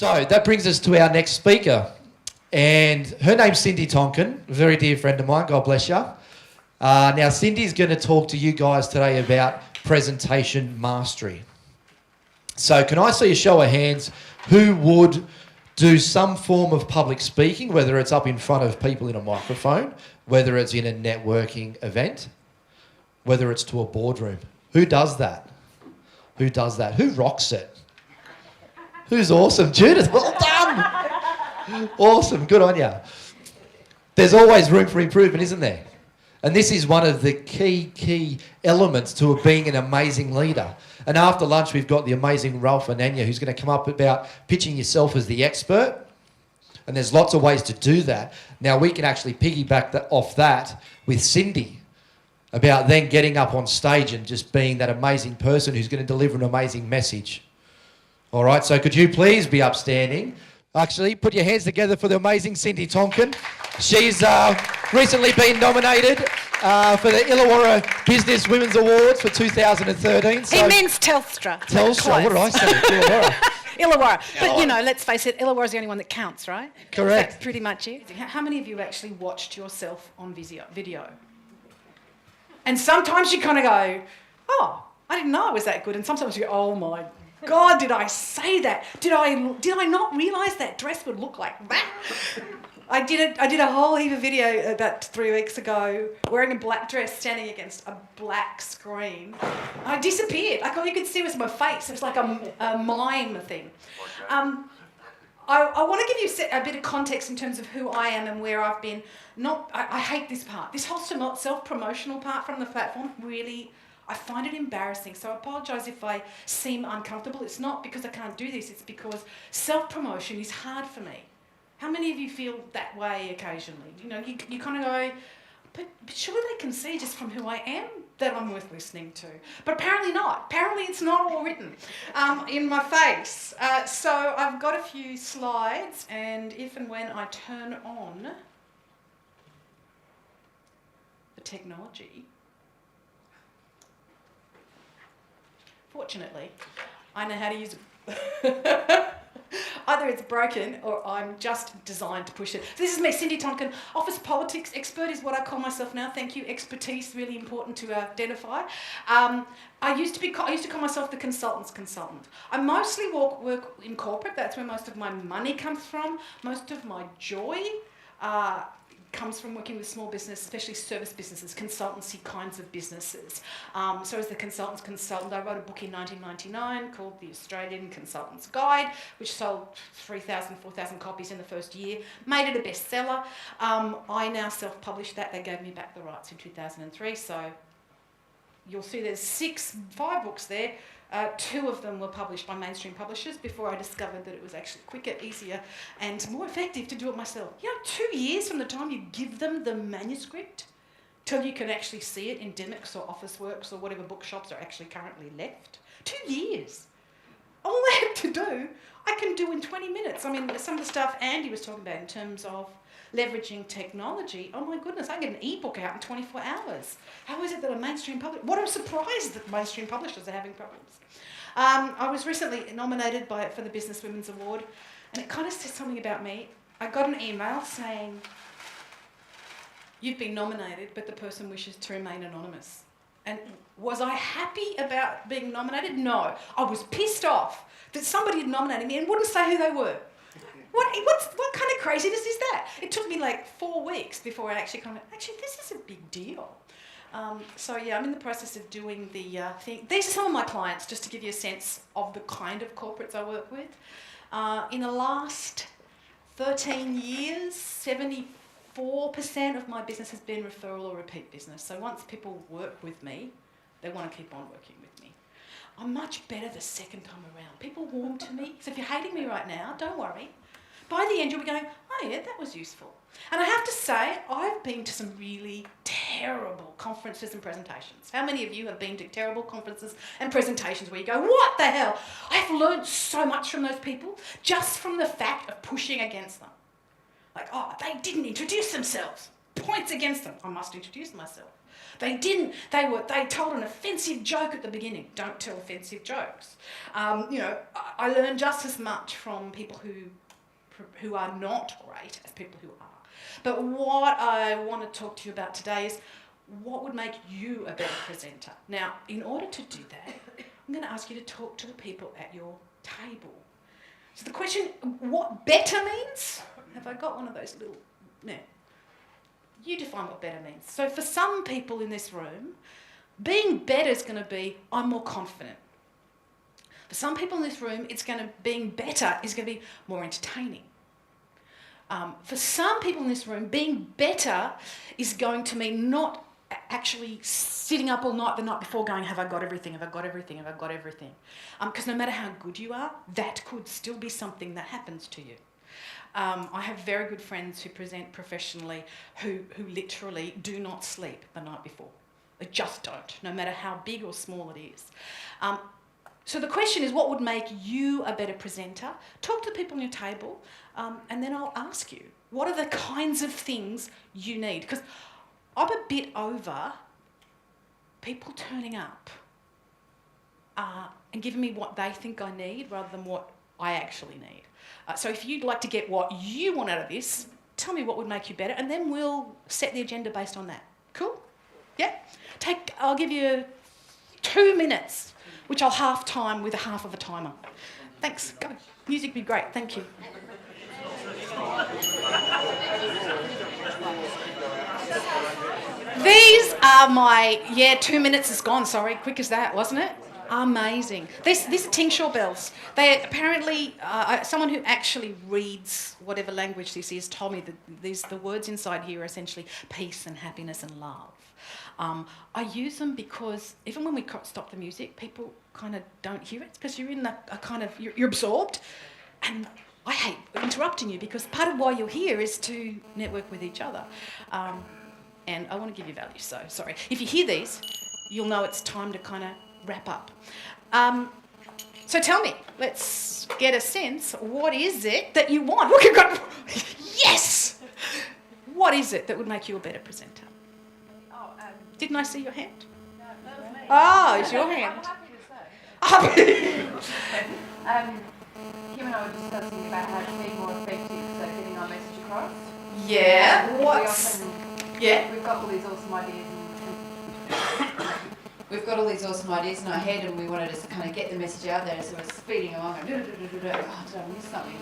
So that brings us to our next speaker. And her name's Cindy Tonkin, a very dear friend of mine, God bless you. Now, Cindy's going to talk to you guys today about presentation mastery. So can I see a show of hands who would do some form of public speaking, whether it's up in front of people in a microphone, whether it's in a networking event, whether it's to a boardroom? Who does that? Who does that? Who rocks it? Who's awesome? Judith, well done! Awesome, good on you. There's always room for improvement, isn't there? And this is one of the key elements to being an amazing leader. And after lunch, we've got the amazing Ralph Ananya, who's going to come up about pitching yourself as the expert. And there's lots of ways to do that. Now, we can actually piggyback off that with Cindy about then getting up on stage and just being that amazing person who's going to deliver an amazing message. All right, so could you please be upstanding? Actually, put your hands together for the amazing Cindy Tonkin. She's recently been nominated for the Illawarra Business Women's Awards for 2013. So he means Telstra. Telstra, what did I say? Illawarra. Illawarra. But, you know, let's face it, Illawarra's the only one that counts, right? Correct. That's pretty much it. How many of you actually watched yourself on video? And sometimes you kind of go, oh, I didn't know I was that good. And sometimes you go, oh, my God, did I say that? Did I not realise that dress would look like that? I did a whole heap of video about 3 weeks ago wearing a black dress standing against a black screen. I disappeared. Like all you could see was my face. It was like a mime thing. I want to give you a bit of context in terms of who I am and where I've been. I hate this part. This whole self-promotional part from the platform, really, I find it embarrassing. So I apologise if I seem uncomfortable. It's not because I can't do this. It's because self-promotion is hard for me. How many of you feel that way occasionally? You know, you kind of go, but surely they can see just from who I am that I'm worth listening to. But apparently not. Apparently it's not all written in my face. So I've got a few slides, and if and when I turn on the technology, fortunately, I know how to use it. Either it's broken or I'm just designed to push it. This is me, Cindy Tonkin, office politics expert is what I call myself now. Thank you. Expertise, really important to identify. I used to call myself the consultant's consultant. I mostly work in corporate. That's where most of my money comes from. Most of my joy comes from working with small business, especially service businesses, consultancy kinds of businesses. So as the consultant's consultant, I wrote a book in 1999 called The Australian Consultant's Guide, which sold 3,000, 4,000 copies in the first year, made it a bestseller. I now self-published that. They gave me back the rights in 2003. So you'll see there's 5 books there. 2 of them were published by mainstream publishers before I discovered that it was actually quicker, easier, and more effective to do it myself. 2 years from the time you give them the manuscript till you can actually see it in Dymocks or Officeworks or whatever bookshops are actually currently left. 2 years. All I had to do, I can do in 20 minutes. I mean, some of the stuff Andy was talking about in terms of leveraging technology, oh my goodness, I can get an ebook out in 24 hours. How is it that a mainstream publisher, what a surprise that mainstream publishers are having problems. I was recently nominated for the Business Women's Award, and it kind of says something about me. I got an email saying, you've been nominated, but the person wishes to remain anonymous. And was I happy about being nominated? No. I was pissed off that somebody had nominated me and wouldn't say who they were. What kind of craziness is that? It took me like 4 weeks before I actually this is a big deal. So yeah, I'm in the process of doing the thing. These are some of my clients, just to give you a sense of the kind of corporates I work with. In the last 13 years, 74% of my business has been referral or repeat business. So once people work with me, they want to keep on working with me. I'm much better the second time around. People warm to me. So if you're hating me right now, don't worry. By the end, you'll be going, oh yeah, that was useful. And I have to say, I've been to some really terrible conferences and presentations. How many of you have been to terrible conferences and presentations where you go, what the hell? I've learned so much from those people just from the fact of pushing against them. Like, oh, they didn't introduce themselves. points against them. I must introduce myself. They didn't. They told an offensive joke at the beginning. Don't tell offensive jokes. I learned just as much from people who are not great as people who are. But what I want to talk to you about today is what would make you a better presenter. Now, in order to do that, I'm going to ask you to talk to the people at your table. So the question, what better means? Have I got one of those little... No. You define what better means. So for some people in this room, being better is going to be, I'm more confident. For some people in this room, being better is going to be more entertaining. For some people in this room, being better is going to mean not actually sitting up all night the night before going, have I got everything, have I got everything, have I got everything? Because no matter how good you are, that could still be something that happens to you. I have very good friends who present professionally who literally do not sleep the night before. They just don't, no matter how big or small it is. So the question is, what would make you a better presenter? Talk to the people on your table, and then I'll ask you, what are the kinds of things you need? Because I'm a bit over people turning up and giving me what they think I need rather than what I actually need. So if you'd like to get what you want out of this, tell me what would make you better, and then we'll set the agenda based on that. Cool? Yeah? I'll give you 2 minutes, which I'll half time with a half of a timer. Thanks. Go. Music would be great. Thank you. These are my... 2 minutes is gone. Sorry. Quick as that, wasn't it? Amazing. These are tingshaw bells. They apparently, someone who actually reads whatever language this is told me that the words inside here are essentially peace and happiness and love. I use them because even when we stop the music, people kind of don't hear it because you're in you're absorbed. And I hate interrupting you because part of why you're here is to network with each other. And I want to give you value, so sorry. If you hear these, you'll know it's time to kind of wrap up. So tell me, let's get a sense, what is it that you want? Look, you've got... Yes! What is it that would make you a better presenter? Didn't I see your hand? No, that was me. Oh, it's your hand. I'm happy to say. Kim and I were discussing about how to be more effective, so getting our message across. Yeah. We've got all these awesome ideas we've got all these awesome ideas in our head, and we wanted to kind of get the message out there, so we're speeding along and did I miss something,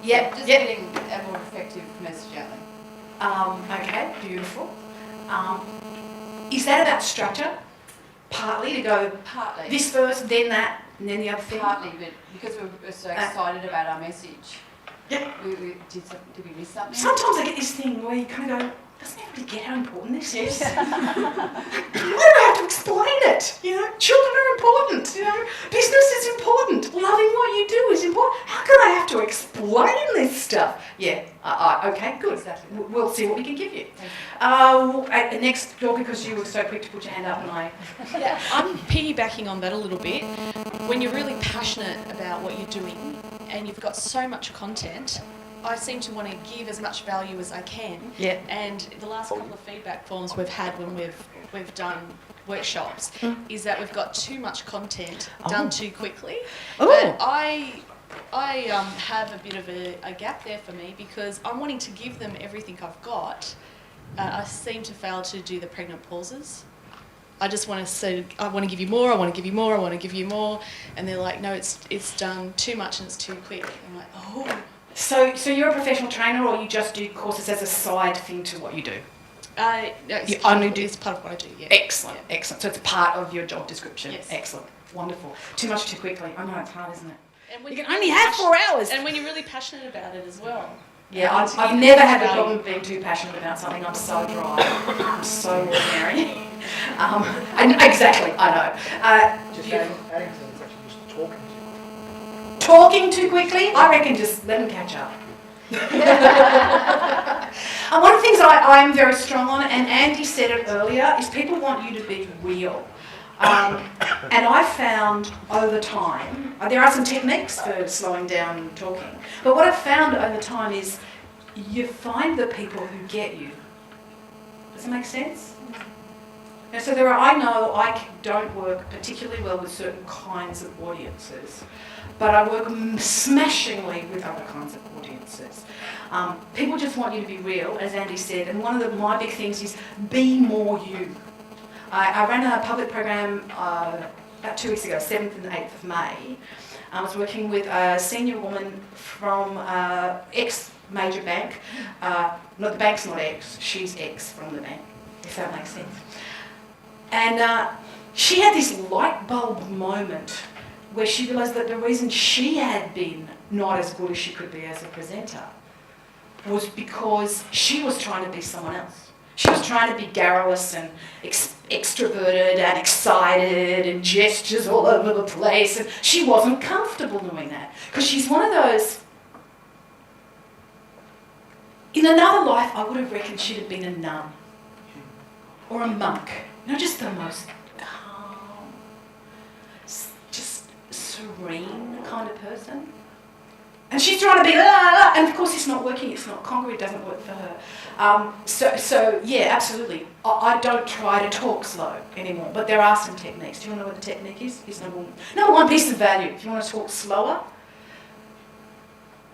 Just getting a more effective message out there. Okay, beautiful. Is that about structure? Partly to go Partly. This first, then that, and then the other thing? Partly, but because we're so excited about our message. Yeah. Did we miss something? Sometimes I get this thing where you kind of go, doesn't everybody get how important this is? Why do I have to explain it? Children are important. Business is important. Loving what you do is important. How can I have to explain this stuff? Yeah. Okay, good. Exactly. We'll see what we can give you. Next door, because you were so quick to put your hand up, and I... Yeah, I'm piggybacking on that a little bit. When you're really passionate about what you're doing and you've got so much content, I seem to want to give as much value as I can. Yeah. And the last couple of feedback forms we've had when we've done workshops is that we've got too much content done too quickly. Oh. But I have a bit of a gap there for me because I'm wanting to give them everything I've got. I seem to fail to do the pregnant pauses. I just want to say, I want to give you more, I want to give you more, I want to give you more. And they're like, no, it's done too much and it's too quick. I'm like, oh. So you're a professional trainer, or you just do courses as a side thing to what you do? No, it's part of what I do, yeah. Excellent, excellent. So it's part of your job description. Yes. Excellent, wonderful. Too much too quickly. I know it's hard, isn't it? And when You you're can only really have 4 hours. And when you're really passionate about it as well. Yeah, I've never had the problem of being too passionate about something. I'm so dry. I'm so ordinary. Exactly, I know. Just adding to that, it's actually just talking to you. Talking too quickly? I reckon just let them catch up. One of the things I'm very strong on, and Andy said it earlier, is people want you to be real. And I found over time, there are some techniques for slowing down talking, but what I've found over time is you find the people who get you Does it make sense? And so I know I don't work particularly well with certain kinds of audiences, but I work smashingly with other kinds of audiences. People just want you to be real, as Andy said, and one of my big things is be more you. I ran a public program about 2 weeks ago, 7th and 8th of May. I was working with a senior woman from ex-major bank. No, the bank's not ex, she's ex from the bank, if that makes sense. And she had this light bulb moment where she realised that the reason she had been not as good as she could be as a presenter was because she was trying to be someone else. She was trying to be garrulous and extroverted and excited and gestures all over the place, and she wasn't comfortable doing that because she's one of those. In another life, I would have reckoned she'd have been a nun or a monk. You know, just the most calm, just serene kind of person. And she's trying to be, and of course it's not working, it's not congruent, it doesn't work for her. So yeah, absolutely. I don't try to talk slow anymore, but there are some techniques. Do you want to know what the technique is? Here's number one piece of value. If you want to talk slower,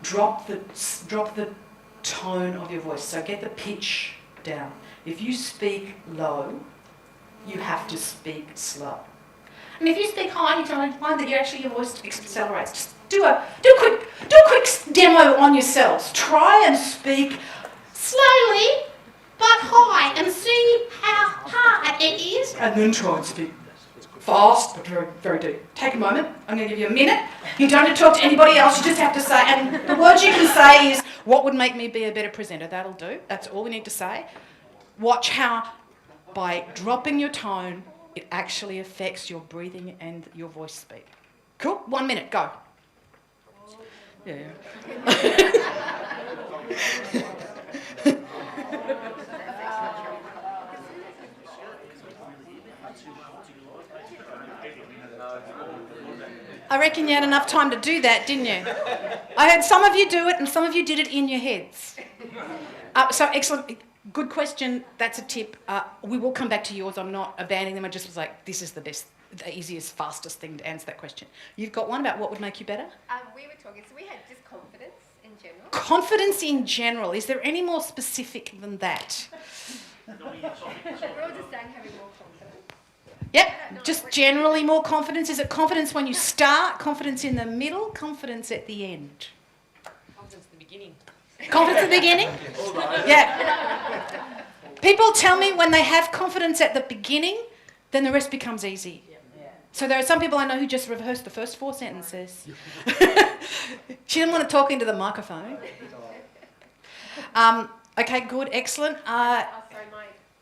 drop the tone of your voice. So get the pitch down. If you speak low, you have to speak slow. And if you speak high, you find that your voice accelerates. Just do a quick demo on yourselves. Try and speak slowly but high and see how hard it is. And then try and speak fast but very, very deep. Take a moment. I'm going to give you a minute. You don't have to talk to anybody else. You just have to say, and the words you can say is, what would make me be a better presenter? That'll do. That's all we need to say. Watch how, by dropping your tone, it actually affects your breathing and your voice speed. Cool? 1 minute, go. Yeah. I reckon you had enough time to do that, didn't you? I heard some of you do it and some of you did it in your heads. So excellent. Good question. That's a tip. We will come back to yours. I'm not abandoning them. I just was like, this is the best, the easiest, fastest thing to answer that question. You've got one about what would make you better? We were talking, so we had just confidence in general. Confidence in general. Is there any more specific than that? We're all just saying having more confidence. Yep, just generally more confidence. Is it confidence when you start, confidence in the middle, confidence at the end? Confidence at the beginning. Confidence at the beginning? Yeah. People tell me when they have confidence at the beginning, then the rest becomes easy. So there are some people I know who just rehearsed the first 4 sentences. She didn't want to talk into the microphone. Okay, good, excellent. Sorry,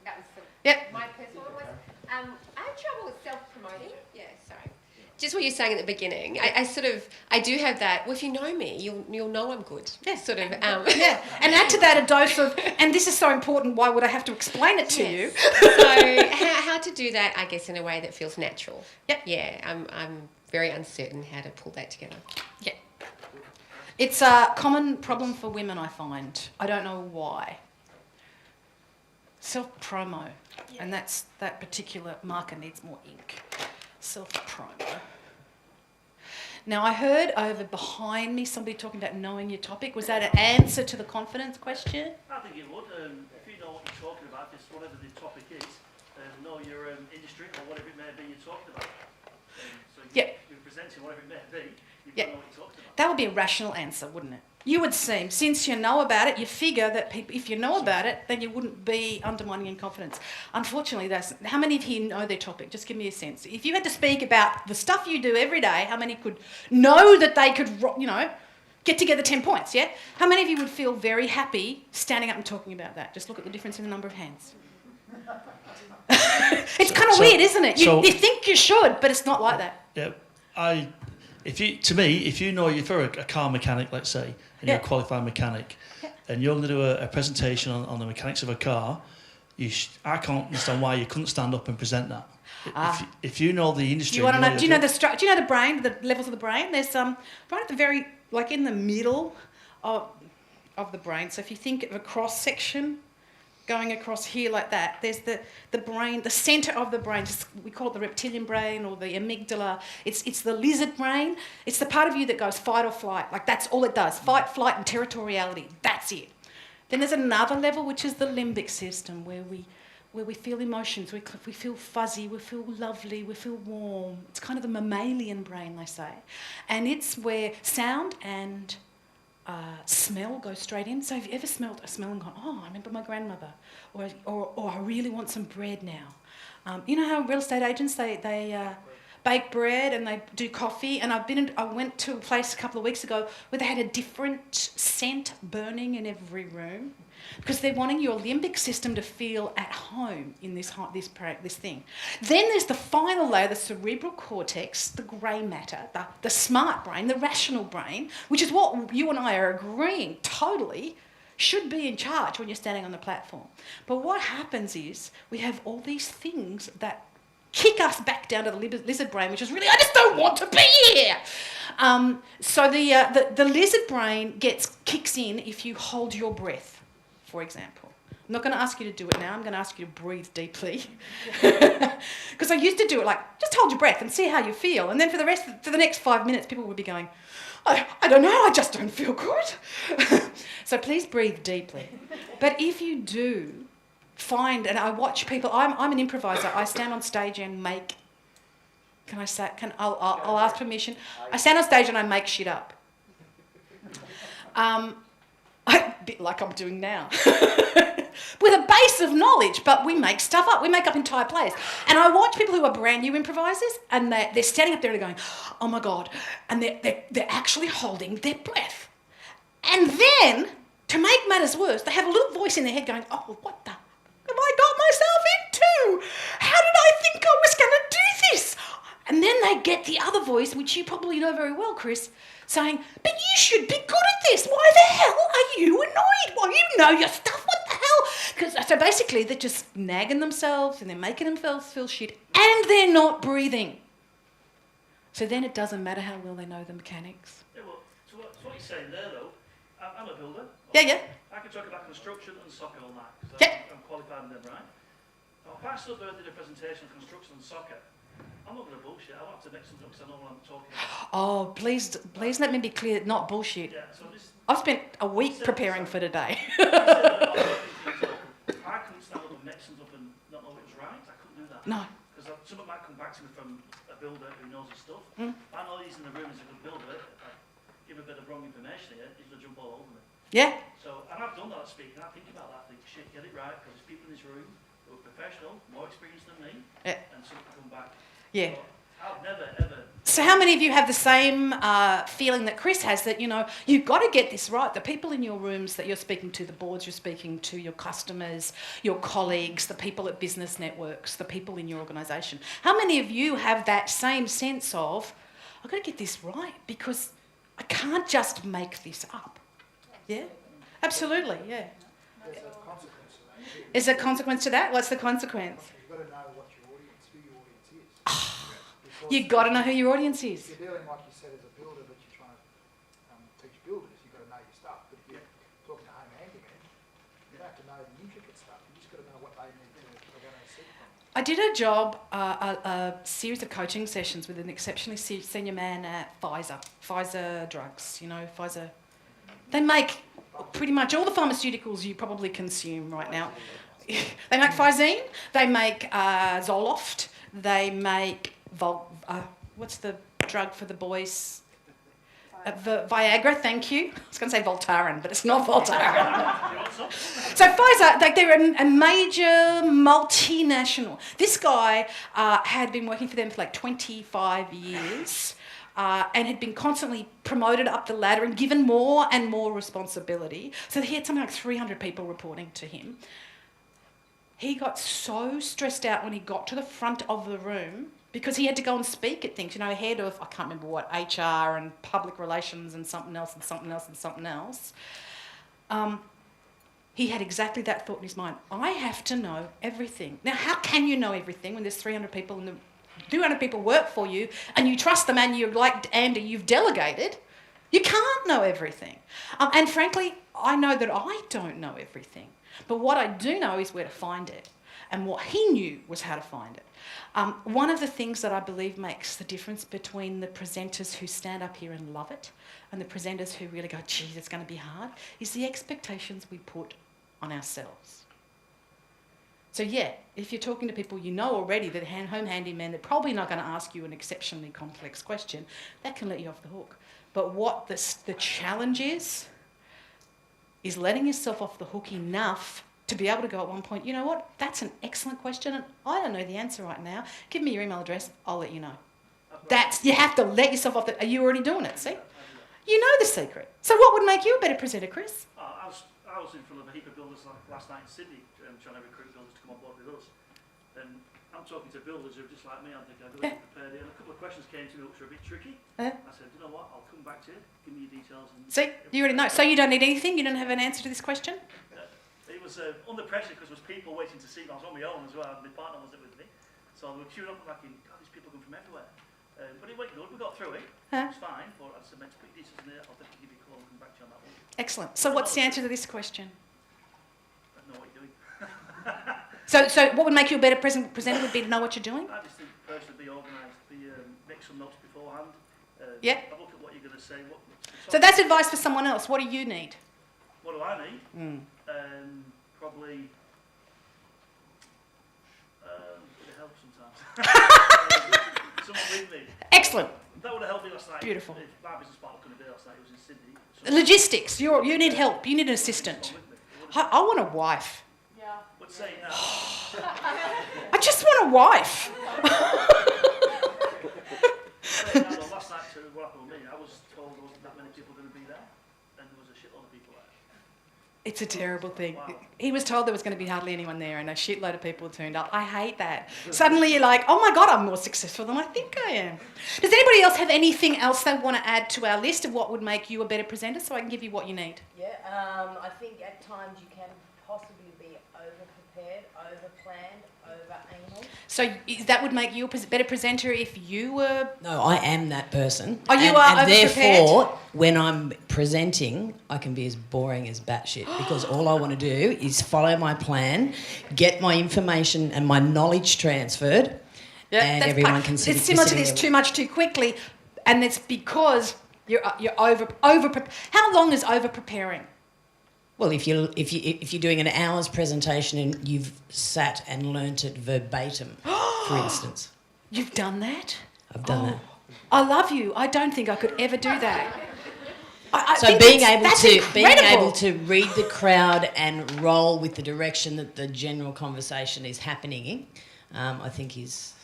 that was Yep. my personal one was, I have trouble with self-promoting. Yeah, sorry. Just what you're saying at the beginning, I do have that. Well, if you know me, you'll know I'm good. Yeah. Sort of. Yeah, and add to that a dose of, and this is so important, why would I have to explain it to you? So how to do that, I guess, in a way that feels natural. Yep. Yeah, I'm very uncertain how to pull that together. Yeah. It's a common problem for women, I find. I don't know why. Self-promo, and that particular marker needs more ink. Self-promo. Now, I heard over behind me somebody talking about knowing your topic. Was that an answer to the confidence question? I think it would. If you know what you're talking about, just whatever the topic is, know your industry or whatever it may be you're talking about. So you're presenting whatever it may be, you've got to know what you're talking about. That would be a rational answer, wouldn't it? You would seem, since you know about it, you figure that if you know about it, then you wouldn't be undermining in confidence. Unfortunately, how many of you know their topic? Just give me a sense. If you had to speak about the stuff you do every day, how many could know that they could, get together 10 points, yeah? How many of you would feel very happy standing up and talking about that? Just look at the difference in the number of hands. It's kind of weird, isn't it? You think you should, but it's not like that. Yeah, if you know you're a car mechanic, let's say, and you're a qualified mechanic, and you're going to do a presentation on the mechanics of a car, I can't understand why you couldn't stand up and present that. If you know the industry, Do you know the brain, the levels of the brain? There's right at the very, in the middle of the brain. So if you think of a cross section, going across here like that. There's the brain, the centre of the brain. We call it the reptilian brain or the amygdala. It's the lizard brain. It's the part of you that goes fight or flight. Like that's all it does. Fight, flight and territoriality. That's it. Then there's another level, which is the limbic system, where we feel emotions, we feel fuzzy, we feel lovely, we feel warm. It's kind of the mammalian brain, they say. And it's where sound and smell go straight in. So have you ever smelled a smell and gone, oh, I remember my grandmother, or I really want some bread now. You know how real estate agents, they bake bread and they do coffee, and I went to a place a couple of weeks ago where they had a different scent burning in every room, because they're wanting your limbic system to feel at home in this thing. Then there's the final layer, the cerebral cortex, the grey matter, the smart brain, the rational brain, which is what you and I are agreeing totally should be in charge when you're standing on the platform. But what happens is we have all these things that kick us back down to the lizard brain, which is really, I just don't want to be here. So the lizard brain kicks in if you hold your breath, for example. I'm not going to ask you to do it now. I'm going to ask you to breathe deeply. Because I used to do it like, just hold your breath and see how you feel. And then for the next 5 minutes, people would be going, I don't know, I just don't feel good. So please breathe deeply. But if you do find, and I watch people, I'm an improviser. I stand on stage and make, I'll ask permission. I stand on stage and I make shit up. A bit like I'm doing now. With a base of knowledge, but we make stuff up. We make up entire plays. And I watch people who are brand new improvisers, and they're standing up there and going, oh my God, and they're actually holding their breath. And then, to make matters worse, they have a little voice in their head going, oh, what the have I got myself into? How did I think I was going to do this? And then they get the other voice, which you probably know very well, Chris, saying, but you should be good at this. Why the hell are you annoyed? Well, you know your stuff. What the hell? So basically, they're just nagging themselves and they're making themselves feel shit, and they're not breathing. So then it doesn't matter how well they know the mechanics. Yeah, well, so what you're saying there, though, I'm a builder. Yeah. I can talk about construction and soccer all night, because I'm qualified in them, right? Now, if I stood there and did a presentation on construction and soccer, I'm not going to bullshit. I'll have to mix them up because I know what I'm talking about. Oh, please let me be clear, not bullshit. Yeah, so I've spent a week preparing for today. I couldn't stand up and mix them up and not know it was right. I couldn't do that. No. Because someone might come back to me from a builder who knows his stuff. Mm. If I know he's in the room as a good builder, I give a bit of wrong information here, he's going to jump all over me. Yeah. So, and I've done that speaking. I think about that. I think, shit, get it right, because there's people in this room who are professional, more experienced than me, and some come back. Yeah. So I've never, ever... So how many of you have the same feeling that Chris has, that, you know, you've got to get this right? The people in your rooms that you're speaking to, the boards you're speaking to, your customers, your colleagues, the people at business networks, the people in your organisation. How many of you have that same sense of, I've got to get this right because I can't just make this up? Yeah? Absolutely, yeah. There's a consequence to that too. Is there a consequence to that? What's the consequence? You've got to know what your audience, who your audience is. Because You've got to know who your audience is. if you're dealing, like you said, as a builder, but you're trying to teach builders, you've got to know your stuff. But if you're talking to home handyman, you don't have to know the intricate stuff. You just got to know what they need to see from you. I did a job, a series of coaching sessions with an exceptionally senior man at Pfizer drugs, you know, Pfizer. They make pretty much all the pharmaceuticals you probably consume right now. They make Physine, they make Zoloft, they make, what's the drug for the boys? Viagra, thank you. I was going to say Voltaren, but it's not Voltaren. So Pfizer, they're a major multinational. This guy had been working for them for like 25 years and had been constantly promoted up the ladder and given more and more responsibility. So he had something like 300 people reporting to him. He got so stressed out when he got to the front of the room because he had to go and speak at things, you know, head of, I can't remember what, HR and public relations and something else and something else and something else. He had exactly that thought in his mind. I have to know everything. Now, how can you know everything when there's 300 people and 200 people work for you and you trust them and you're like Andy, you've delegated? You can't know everything. And frankly, I know that I don't know everything. But what I do know is where to find it. And what he knew was how to find it. One of the things that I believe makes the difference between the presenters who stand up here and love it and the presenters who really go, geez, it's going to be hard, is the expectations we put on ourselves. So yeah, if you're talking to people you know already, that home handyman, they're probably not going to ask you an exceptionally complex question. That can let you off the hook. But what the challenge is letting yourself off the hook enough to be able to go at one point, you know what, that's an excellent question and I don't know the answer right now. Give me your email address, I'll let you know. You have to let yourself off the... Are you already doing it, see? You know the secret. So what would make you a better presenter, Chris? I was in front of a heap of builders last night in Sydney, trying to recruit builders to come on board with us. And I'm talking to builders who are just like me, I'm thinking, I've got to be prepared here. And a couple of questions came to me which were a bit tricky. I said, you know what, I'll come back to you, give me your details. And see, you already know. So you don't need anything? You don't have an answer to this question? It was under pressure because there was people waiting to see me. I was on my own as well, and my partner wasn't with me. So we were queuing up and like, God, these people come from everywhere. But it went good, we got through it. It was fine, but I said, meant to put your details in there, I'll definitely give you a call and come back to you on that one. Excellent. So what's the answer to this question? I know what you're doing. So what would make you a better presenter would be to know what you're doing? I just think personally be organised, make some notes beforehand. Yeah. Have a look at what you're going to say. So that's advice for someone else. What do you need? What do I need? Probably a bit of help sometimes. Someone with me. Excellent. That would have helped me last night. Beautiful. If my business partner couldn't be there last night, it was in Sydney. Logistics. You need help. You need an assistant. I want a wife. Yeah. What's saying now? I just want a wife. Last night, what happened with me, I was told there wasn't that many people going to be there, and there was a shitload of people there. It's a terrible thing. Wow. He was told there was going to be hardly anyone there and a shitload of people turned up. I hate that. Suddenly you're like, oh my God, I'm more successful than I think I am. Does anybody else have anything else they want to add to our list of what would make you a better presenter so I can give you what you need? Yeah, I think at times you can possibly be over-prepared, over-planned, over-anal. So that would make you a better presenter if you were... No, I am that person. Oh, you are and over-prepared? therefore, when I'm presenting, I can be as boring as batshit because all I want to do is follow my plan, get my information and my knowledge transferred, and everyone can see. It's similar to this too much too quickly, and it's because you're over. How long is over preparing? Well, if you're doing an hour's presentation and you've sat and learnt it verbatim, for instance. You've done that? I've done that. I love you. I don't think I could ever do that. So being able to read the crowd and roll with the direction that the general conversation is happening in, I think is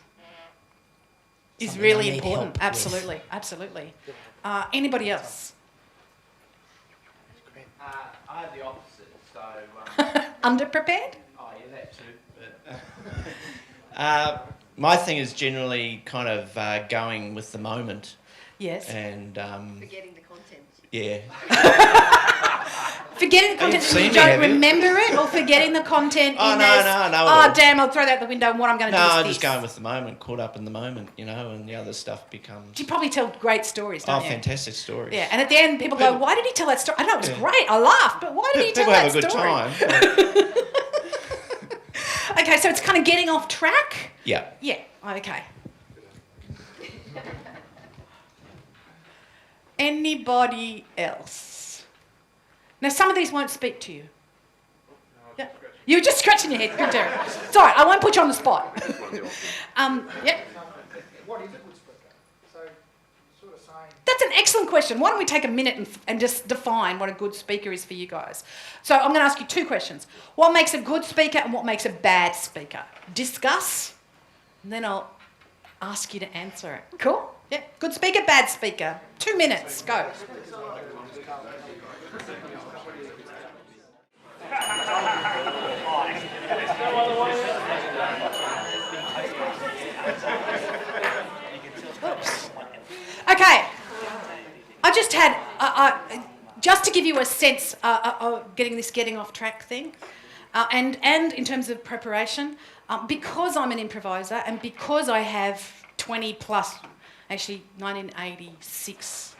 really important. Absolutely, absolutely. Anybody else? I have the opposite, so... Underprepared? Oh, yeah, that too. But, my thing is generally kind of going with the moment. Yes. And... Forgetting the content. Yeah. Forgetting the content and you don't remember it, or forgetting the content Oh, in no, this, no, oh, damn, I'll throw that out the window and what I'm going to do is No, this. just going with the moment, caught up in the moment, you know, and the other stuff becomes... You probably tell great stories, don't you? fantastic stories. Yeah, and at the end, people go, why did he tell that story? I know, it was great, I laughed, but why did he tell that story? People have a good time. Okay, so it's kind of getting off track? Yeah. Yeah, okay. Anybody else? Now, some of these won't speak to you. Yeah. You were just scratching your head. Good, Derek. It's all right. I won't put you on the spot. Yep. What is a good speaker? So, sort of saying... That's an excellent question. Why don't we take a minute and just define what a good speaker is for you guys? So I'm going to ask you two questions. What makes a good speaker and what makes a bad speaker? Discuss, and then I'll ask you to answer it. Cool? Yeah. Good speaker, bad speaker. 2 minutes. Go. Oops. Okay. I just had, just to give you a sense of getting off track thing, and in terms of preparation, because I'm an improviser and because I have 20 plus, actually 1986,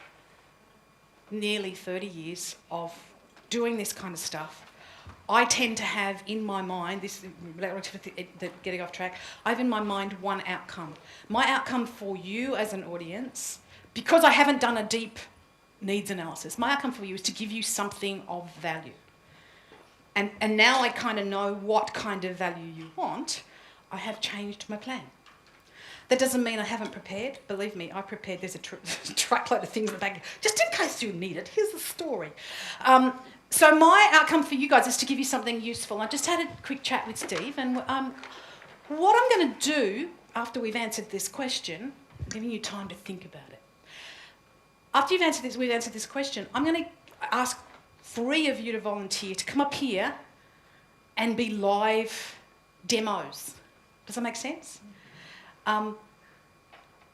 nearly 30 years of doing this kind of stuff, I tend to have in my mind, getting off track, I have in my mind one outcome. My outcome for you as an audience, because I haven't done a deep needs analysis, my outcome for you is to give you something of value. And now I kind of know what kind of value you want, I have changed my plan. That doesn't mean I haven't prepared. Believe me, I prepared. There's a truckload of things in the back, just in case you need it. Here's the story. So my outcome for you guys is to give you something useful. I just had a quick chat with Steve, and what I'm going to do after we've answered this question, I'm giving you time to think about it. After we've answered this question, I'm going to ask 3 of you to volunteer to come up here and be live demos. Does that make sense?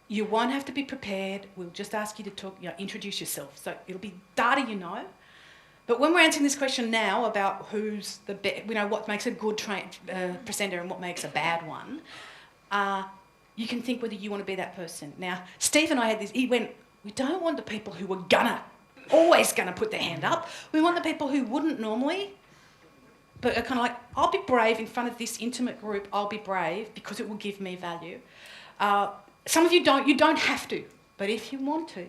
You won't have to be prepared. We'll just ask you to talk, introduce yourself. So it'll be data you know. But when we're answering this question now about who's the what makes a good presenter and what makes a bad one, you can think whether you want to be that person. Now, Steve and I had this. He went, we don't want the people who are always gonna put their hand up. We want the people who wouldn't normally, but are kind of like, I'll be brave in front of this intimate group. I'll be brave because it will give me value. Some of you don't. You don't have to, but if you want to.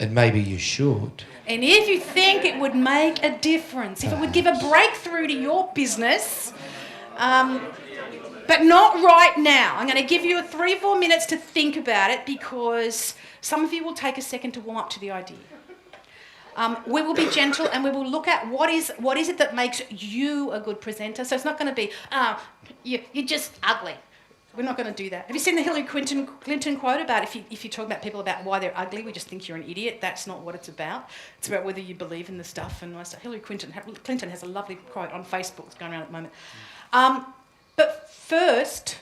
And maybe you should. And if you think it would make a difference, if it would give a breakthrough to your business, but not right now. I'm going to give you 3 or 4 minutes to think about it because some of you will take a second to warm up to the idea. We will be gentle and we will look at what is it that makes you a good presenter. So it's not going to be, you're just ugly. We're not going to do that. Have you seen the Hillary Clinton quote about if you talk about people about why they're ugly, we just think you're an idiot? That's not what it's about. It's about whether you believe in the stuff. And Hillary Clinton has a lovely quote on Facebook that's going around at the moment. But first,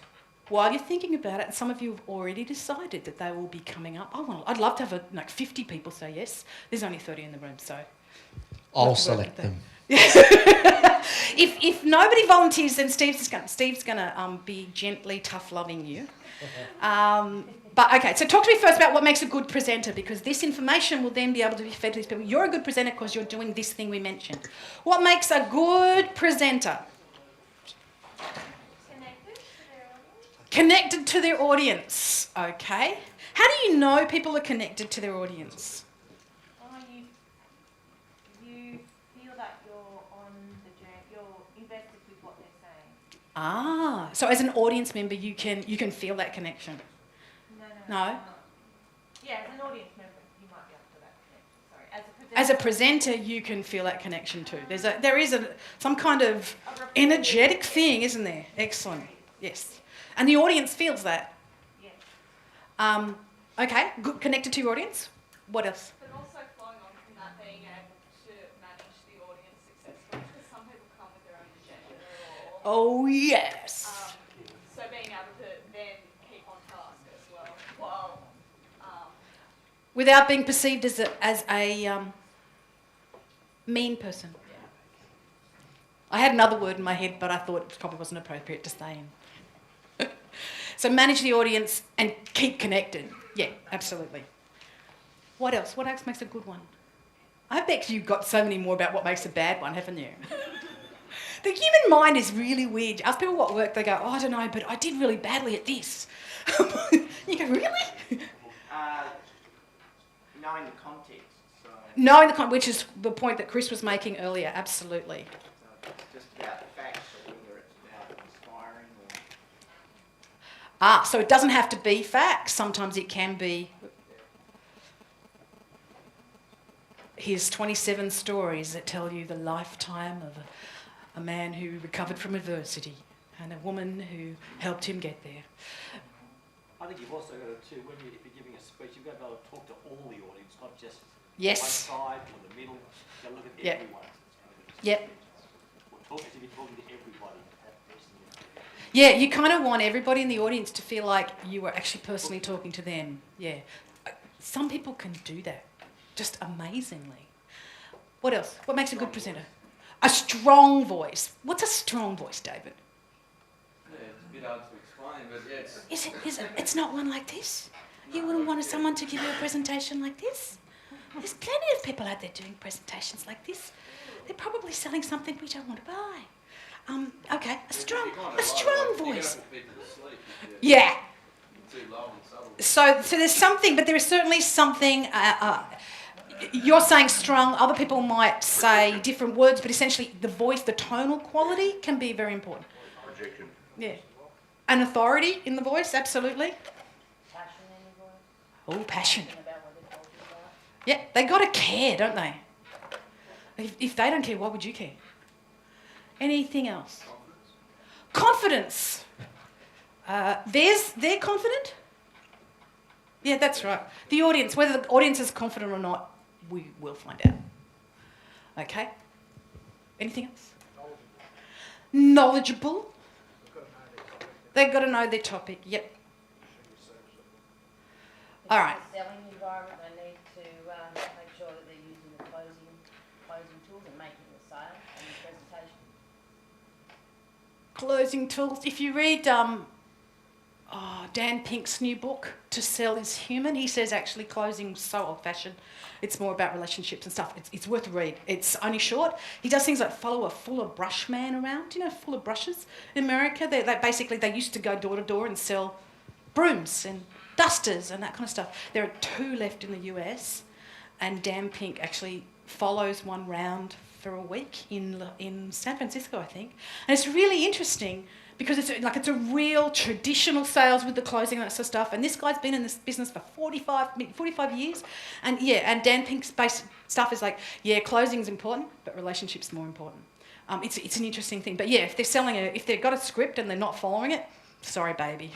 while you're thinking about it, and some of you have already decided that they will be coming up. I'd love to have 50 people say yes. There's only 30 in the room, so I'll select them. If nobody volunteers, then Steve's gonna be gently tough loving you. But okay, so talk to me first about what makes a good presenter, because this information will then be able to be fed to these people. You're a good presenter because you're doing this thing we mentioned. What makes a good presenter? Connected to their audience. Okay. How do you know people are connected to their audience? You feel that you're on the journey, you're invested with what they're saying. Ah, so as an audience member, you can feel that connection. No? Yeah, as an audience member, you might be up for that connection. Sorry, as a presenter, you can feel that connection too. There is some kind of energetic thing, isn't there? Excellent. Yes. And the audience feels that. Yes. Okay, good. Connected to your audience. What else? But also flowing on from that, being able to manage the audience successfully, because some people come with their own agenda. Oh yes. So being able to then keep on task as well, while without being perceived as a mean person. Yeah. I had another word in my head, but I thought it probably wasn't appropriate to stay in. So manage the audience and keep connected. Yeah, absolutely. What else? What else makes a good one? I bet you've got so many more about what makes a bad one, haven't you? The human mind is really weird. Ask people what worked, they go, I don't know, but I did really badly at this. You go, really? Knowing the context. So Knowing which is the point that Chris was making earlier, absolutely. so it's just about the facts, or whether it's about inspiring or... So it doesn't have to be facts. Sometimes it can be. Here's 27 stories that tell you the lifetime of a man who recovered from adversity and a woman who helped him get there. I think you've also got to, if you're giving a speech, you've got to be able to talk to all the audience, not just Yes. one side or the middle. You've got to look at Yep. everyone. Yep. Or talk as if you're talking to everybody. Yeah, you kind of want everybody in the audience to feel like you were actually personally talking to them. Yeah. Some people can do that just amazingly. What else? What makes a good presenter? A strong voice. What's a strong voice, David? Yeah, it's a bit hard to explain, but yeah, Is it? It's not one like this? You wouldn't want someone to give you a presentation like this? There's plenty of people out there doing presentations like this. they're probably selling something we don't want to buy. Okay, a strong voice. Yeah. So there's something, but there is certainly something. You're saying strong. Other people might say different words, but essentially the voice, the tonal quality, can be very important. Projection. Yeah. An authority in the voice, absolutely. Passion in the voice. Oh, passion. About what they're talking about. Yeah, they got to care, don't they? If they don't care, why would you care? Anything else? Confidence. They're confident? Yeah, that's right. The audience, whether the audience is confident or not, we will find out. Okay? Anything else? Knowledgeable. They've got to know their topic. Yep. All right. In the selling environment, they need to make sure that they're using the closing tools and making the sale and the presentation. Closing tools. If you read Dan Pink's new book, To Sell is Human, he says actually closing's so old-fashioned. It's more about relationships and stuff. It's worth a read. It's only short. He does things like follow a fuller brush man around. Do you know fuller brushes in America? They used to go door to door and sell brooms and dusters and that kind of stuff. There are 2 left in the US, and Dan Pink actually follows one round for a week in San Francisco, I think. And it's really interesting because it's a real traditional sales with the closing and that sort of stuff. And this guy's been in this business for 45 years. And Dan Pink's base stuff is like, yeah, closing's important, but relationships more important. It's an interesting thing. But yeah, if they're selling if they've got a script and they're not following it, sorry, baby.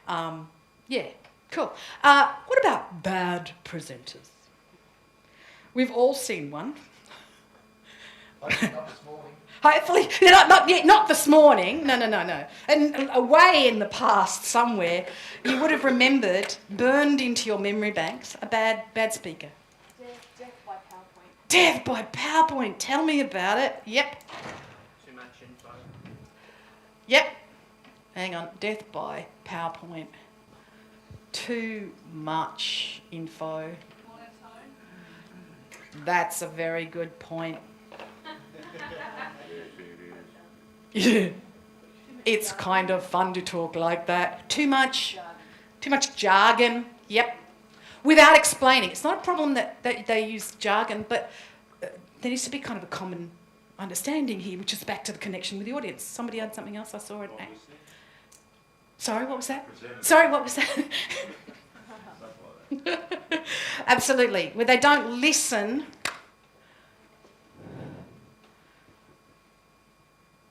Yeah, cool. What about bad presenters? We've all seen one. Not this morning. Hopefully, not this morning. No. And away in the past somewhere, you would have remembered, burned into your memory banks, a bad speaker. Death by PowerPoint. Death by PowerPoint. Tell me about it. Yep. Too much info. Yep. Hang on. Death by PowerPoint. Too much info. That's a very good point. Yeah. It's kind of fun to talk like that. Too much jargon. Yep. Without explaining. It's not a problem that they use jargon, but there needs to be kind of a common understanding here, which is back to the connection with the audience. Somebody had something else I saw it. Sorry, what was that? Sorry, what was that? Absolutely. Where they don't listen.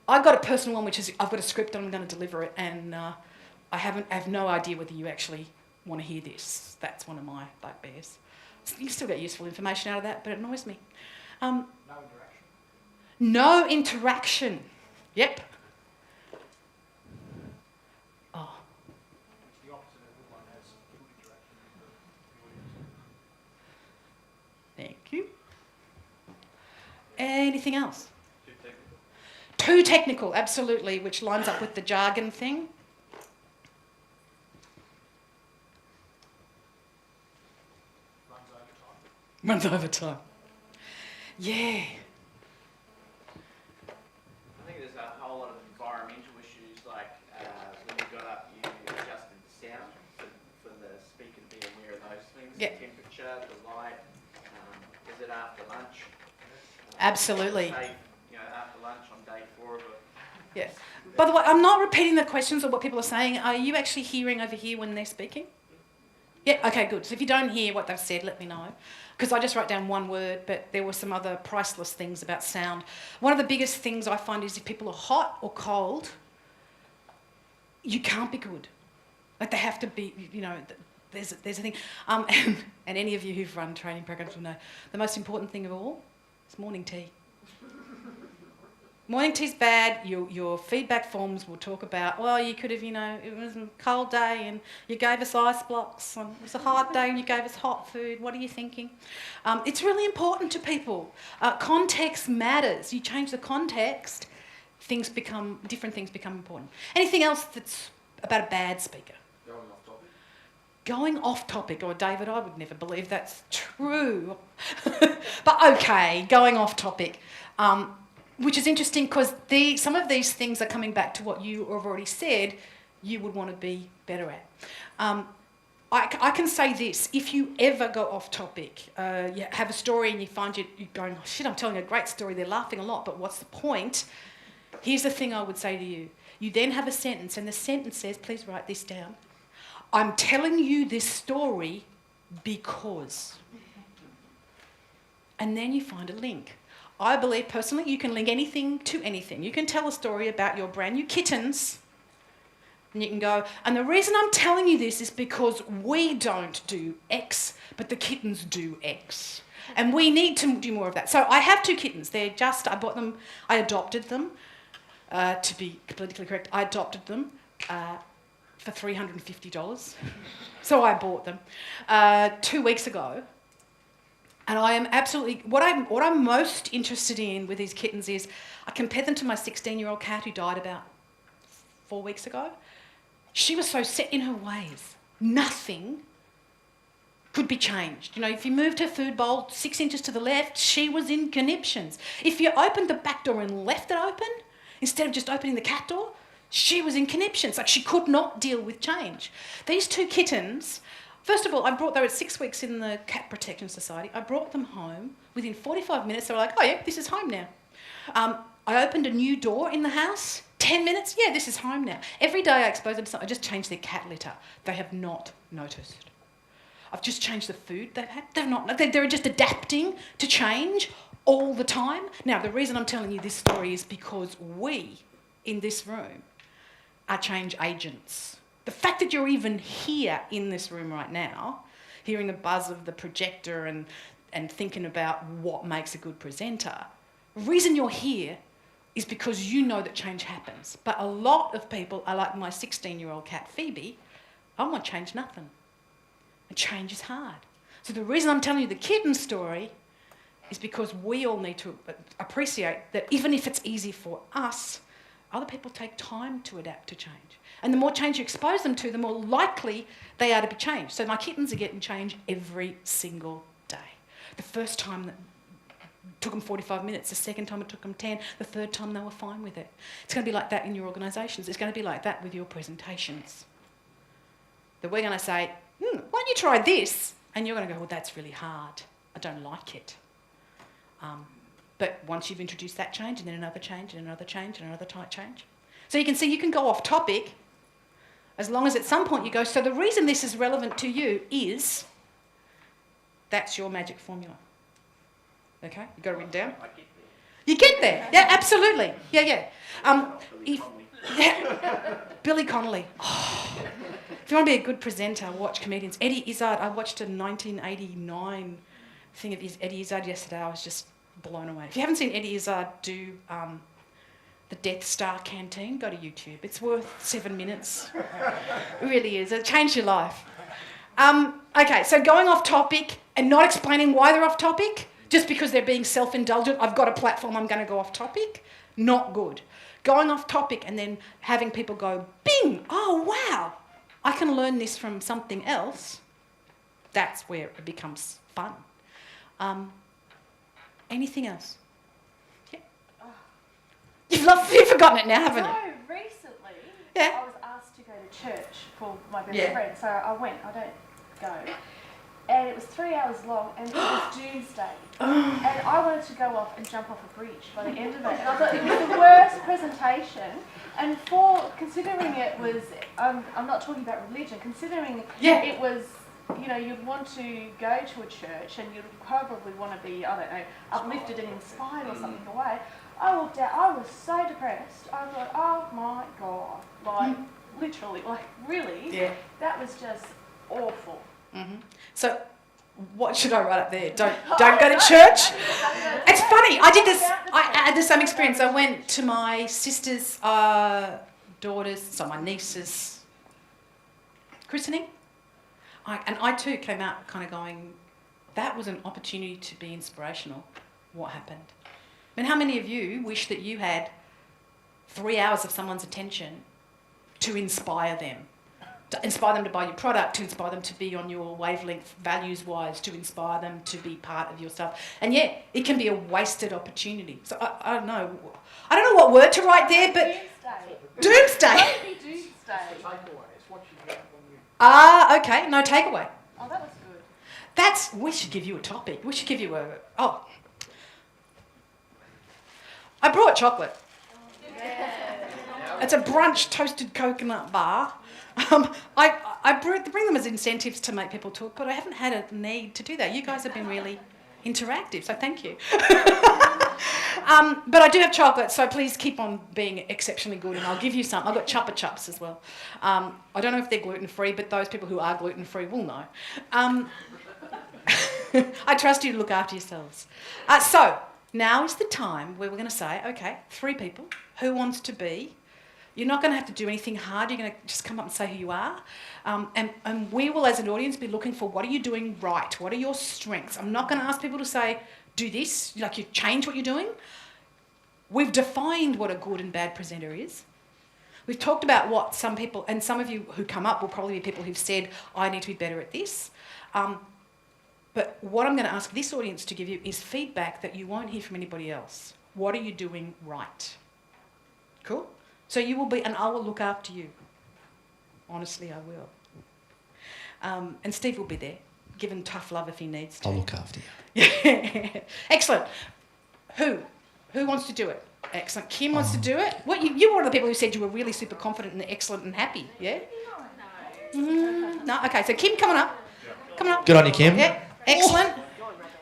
I got a personal one, which is I've got a script and I'm going to deliver it, and I have no idea whether you actually want to hear this. That's one of my bugbears. You still get useful information out of that, but it annoys me. No interaction. No interaction. Yep. Oh. It's the opposite of everyone has full interaction with the audience. Thank you. Anything else? Too technical, absolutely, which lines up with the jargon thing. Runs over time. Yeah. I think there's a whole lot of environmental issues, like when you got up, you adjusted the sound for the speaker to be aware of those things. Yep. The temperature, the light, is it after lunch? Absolutely. Say, after lunch on day 4 of it. Yeah. By the way, I'm not repeating the questions or what people are saying. Are you actually hearing over here when they're speaking? Yeah, okay, good. So if you don't hear what they've said, let me know. Because I just wrote down one word, but there were some other priceless things about sound. One of the biggest things I find is if people are hot or cold, you can't be good. Like they have to be, there's a thing. And any of you who've run training programs will know the most important thing of all is morning tea. Morning tea's bad. Your feedback forms will talk about, well, you could have, it was a cold day and you gave us ice blocks. And it was a hot day and you gave us hot food. What are you thinking? It's really important to people. Context matters. You change the context, different things become important. Anything else that's about a bad speaker? Going off topic. Going off topic, or David, I would never believe that's true. But okay, going off topic, which is interesting because some of these things are coming back to what you have already said you would want to be better at. I can say this, if you ever go off topic, you have a story and you find you're going, oh shit, I'm telling a great story, they're laughing a lot, but what's the point? Here's the thing I would say to you. You then have a sentence, and the sentence says, please write this down. I'm telling you this story because. And then you find a link. I believe personally you can link anything to anything. You can tell a story about your brand new kittens, and you can go, and the reason I'm telling you this is because we don't do X, but the kittens do X. And we need to do more of that. So I have 2 kittens. I adopted them, to be politically correct, I adopted them for $350. So I bought them 2 weeks ago. And I am absolutely, what I'm most interested in with these kittens is, I compared them to my 16-year-old cat who died about 4 weeks ago. She was so set in her ways. Nothing could be changed. You know, if you moved her food bowl 6 inches to the left, she was in conniptions. If you opened the back door and left it open, instead of just opening the cat door, she was in conniptions. Like, she could not deal with change. These 2 kittens, first of all, they were 6 weeks in the Cat Protection Society. I brought them home. Within 45 minutes, they were like, oh yeah, this is home now. I opened a new door in the house. 10 minutes, yeah, this is home now. Every day I expose them to something. I just changed their cat litter. They have not noticed. I've just changed the food they've had. They're just adapting to change all the time. Now, the reason I'm telling you this story is because we, in this room, are change agents. The fact that you're even here in this room right now, hearing the buzz of the projector and thinking about what makes a good presenter, the reason you're here is because you know that change happens. But a lot of people are like my 16-year-old cat, Phoebe. I want change nothing. And change is hard. So the reason I'm telling you the kitten story is because we all need to appreciate that even if it's easy for us, other people take time to adapt to change. And the more change you expose them to, the more likely they are to be changed. So my kittens are getting change every single day. The first time that took them 45 minutes, the second time it took them 10, the third time they were fine with it. It's going to be like that in your organisations. It's going to be like that with your presentations. That we're going to say, why don't you try this? And you're going to go, well, that's really hard. I don't like it. But once you've introduced that change, and then another change, and another change, and another type change. So you can see you can go off topic as long as at some point you go, so the reason this is relevant to you is that's your magic formula. Okay, you got it written down? You get there. Yeah, absolutely. Yeah. Billy Connolly. Oh, if you want to be a good presenter, watch comedians. Eddie Izzard. I watched a 1989 thing of Eddie Izzard yesterday. I was just blown away. If you haven't seen Eddie Izzard do the Death Star Canteen, go to YouTube. It's worth 7 minutes. It really is. It'll change your life. Okay, so going off topic and not explaining why they're off topic, just because they're being self-indulgent, I've got a platform, I'm going to go off topic, not good. Going off topic and then having people go, bing, oh wow, I can learn this from something else, that's where it becomes fun. Anything else? Yeah. You've forgotten it now, haven't you? No, recently Yeah. I was asked to go to church for my best friend, so I went, I don't go. And it was 3 hours long, and it was doomsday. And I wanted to go off and jump off a bridge by the end of it. And I thought it was the worst presentation. And considering it was, I'm not talking about religion, considering it was, you know, you'd want to go to a church and you'd probably want to be, I don't know, uplifted and inspired or something away. I walked out, I was so depressed. I thought, oh my God, like literally, like really, that was just awful. Mm-hmm. So, what should I write up there? Don't go to church. It's funny. I did this. I had the same experience. I went to my sister's daughter's, so my niece's christening, and I too came out kind of going, that was an opportunity to be inspirational. What happened? I mean, how many of you wish that you had 3 hours of someone's attention to inspire them? to inspire them to buy your product, to inspire them to be on your wavelength values-wise, to inspire them to be part of your stuff. And yeah, it can be a wasted opportunity. So I don't know. I don't know what word to write there, but... Doomsday. Ah, okay. No takeaway. Oh, that was good. We should give you a topic. We should give you I brought chocolate. It's a brunch toasted coconut bar. I bring them as incentives to make people talk, but I haven't had a need to do that. You guys have been really interactive, so thank you. But I do have chocolate, so please keep on being exceptionally good, and I'll give you some. I've got Chupa Chups as well. I don't know if they're gluten-free, but those people who are gluten-free will know. I trust you to look after yourselves. So now is the time where we're going to say, okay, 3 people. Who wants to be? You're not going to have to do anything hard. You're going to just come up and say who you are. And we will, as an audience, be looking for what are you doing right? What are your strengths? I'm not going to ask people to say, do this, like you change what you're doing. We've defined what a good and bad presenter is. We've talked about what some people, and some of you who come up will probably be people who've said, I need to be better at this. But what I'm going to ask this audience to give you is feedback that you won't hear from anybody else. What are you doing right? Cool? So you will be, and I will look after you. Honestly, I will. And Steve will be there, giving tough love if he needs to. I'll look after you. Excellent. Who wants to do it? Excellent. Kim wants to do it. What you were one of the people who said you were really super confident and excellent and happy, yeah? No? Okay, so Kim, come on up. Come on up. Good on you, Kim. Yeah, excellent.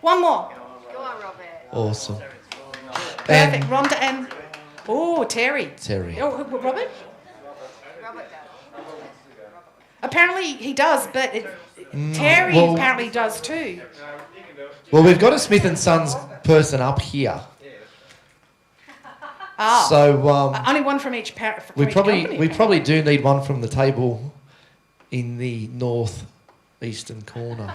One more. Go on, Robert. Awesome. Perfect. Rhonda and... Oh, Terry. Oh, Robert? Robert does. Apparently he does, but Terry apparently does too. Well, we've got a Smith & Sons person up here. Ah, so only one from each company. We probably do need one from the table in the northeastern corner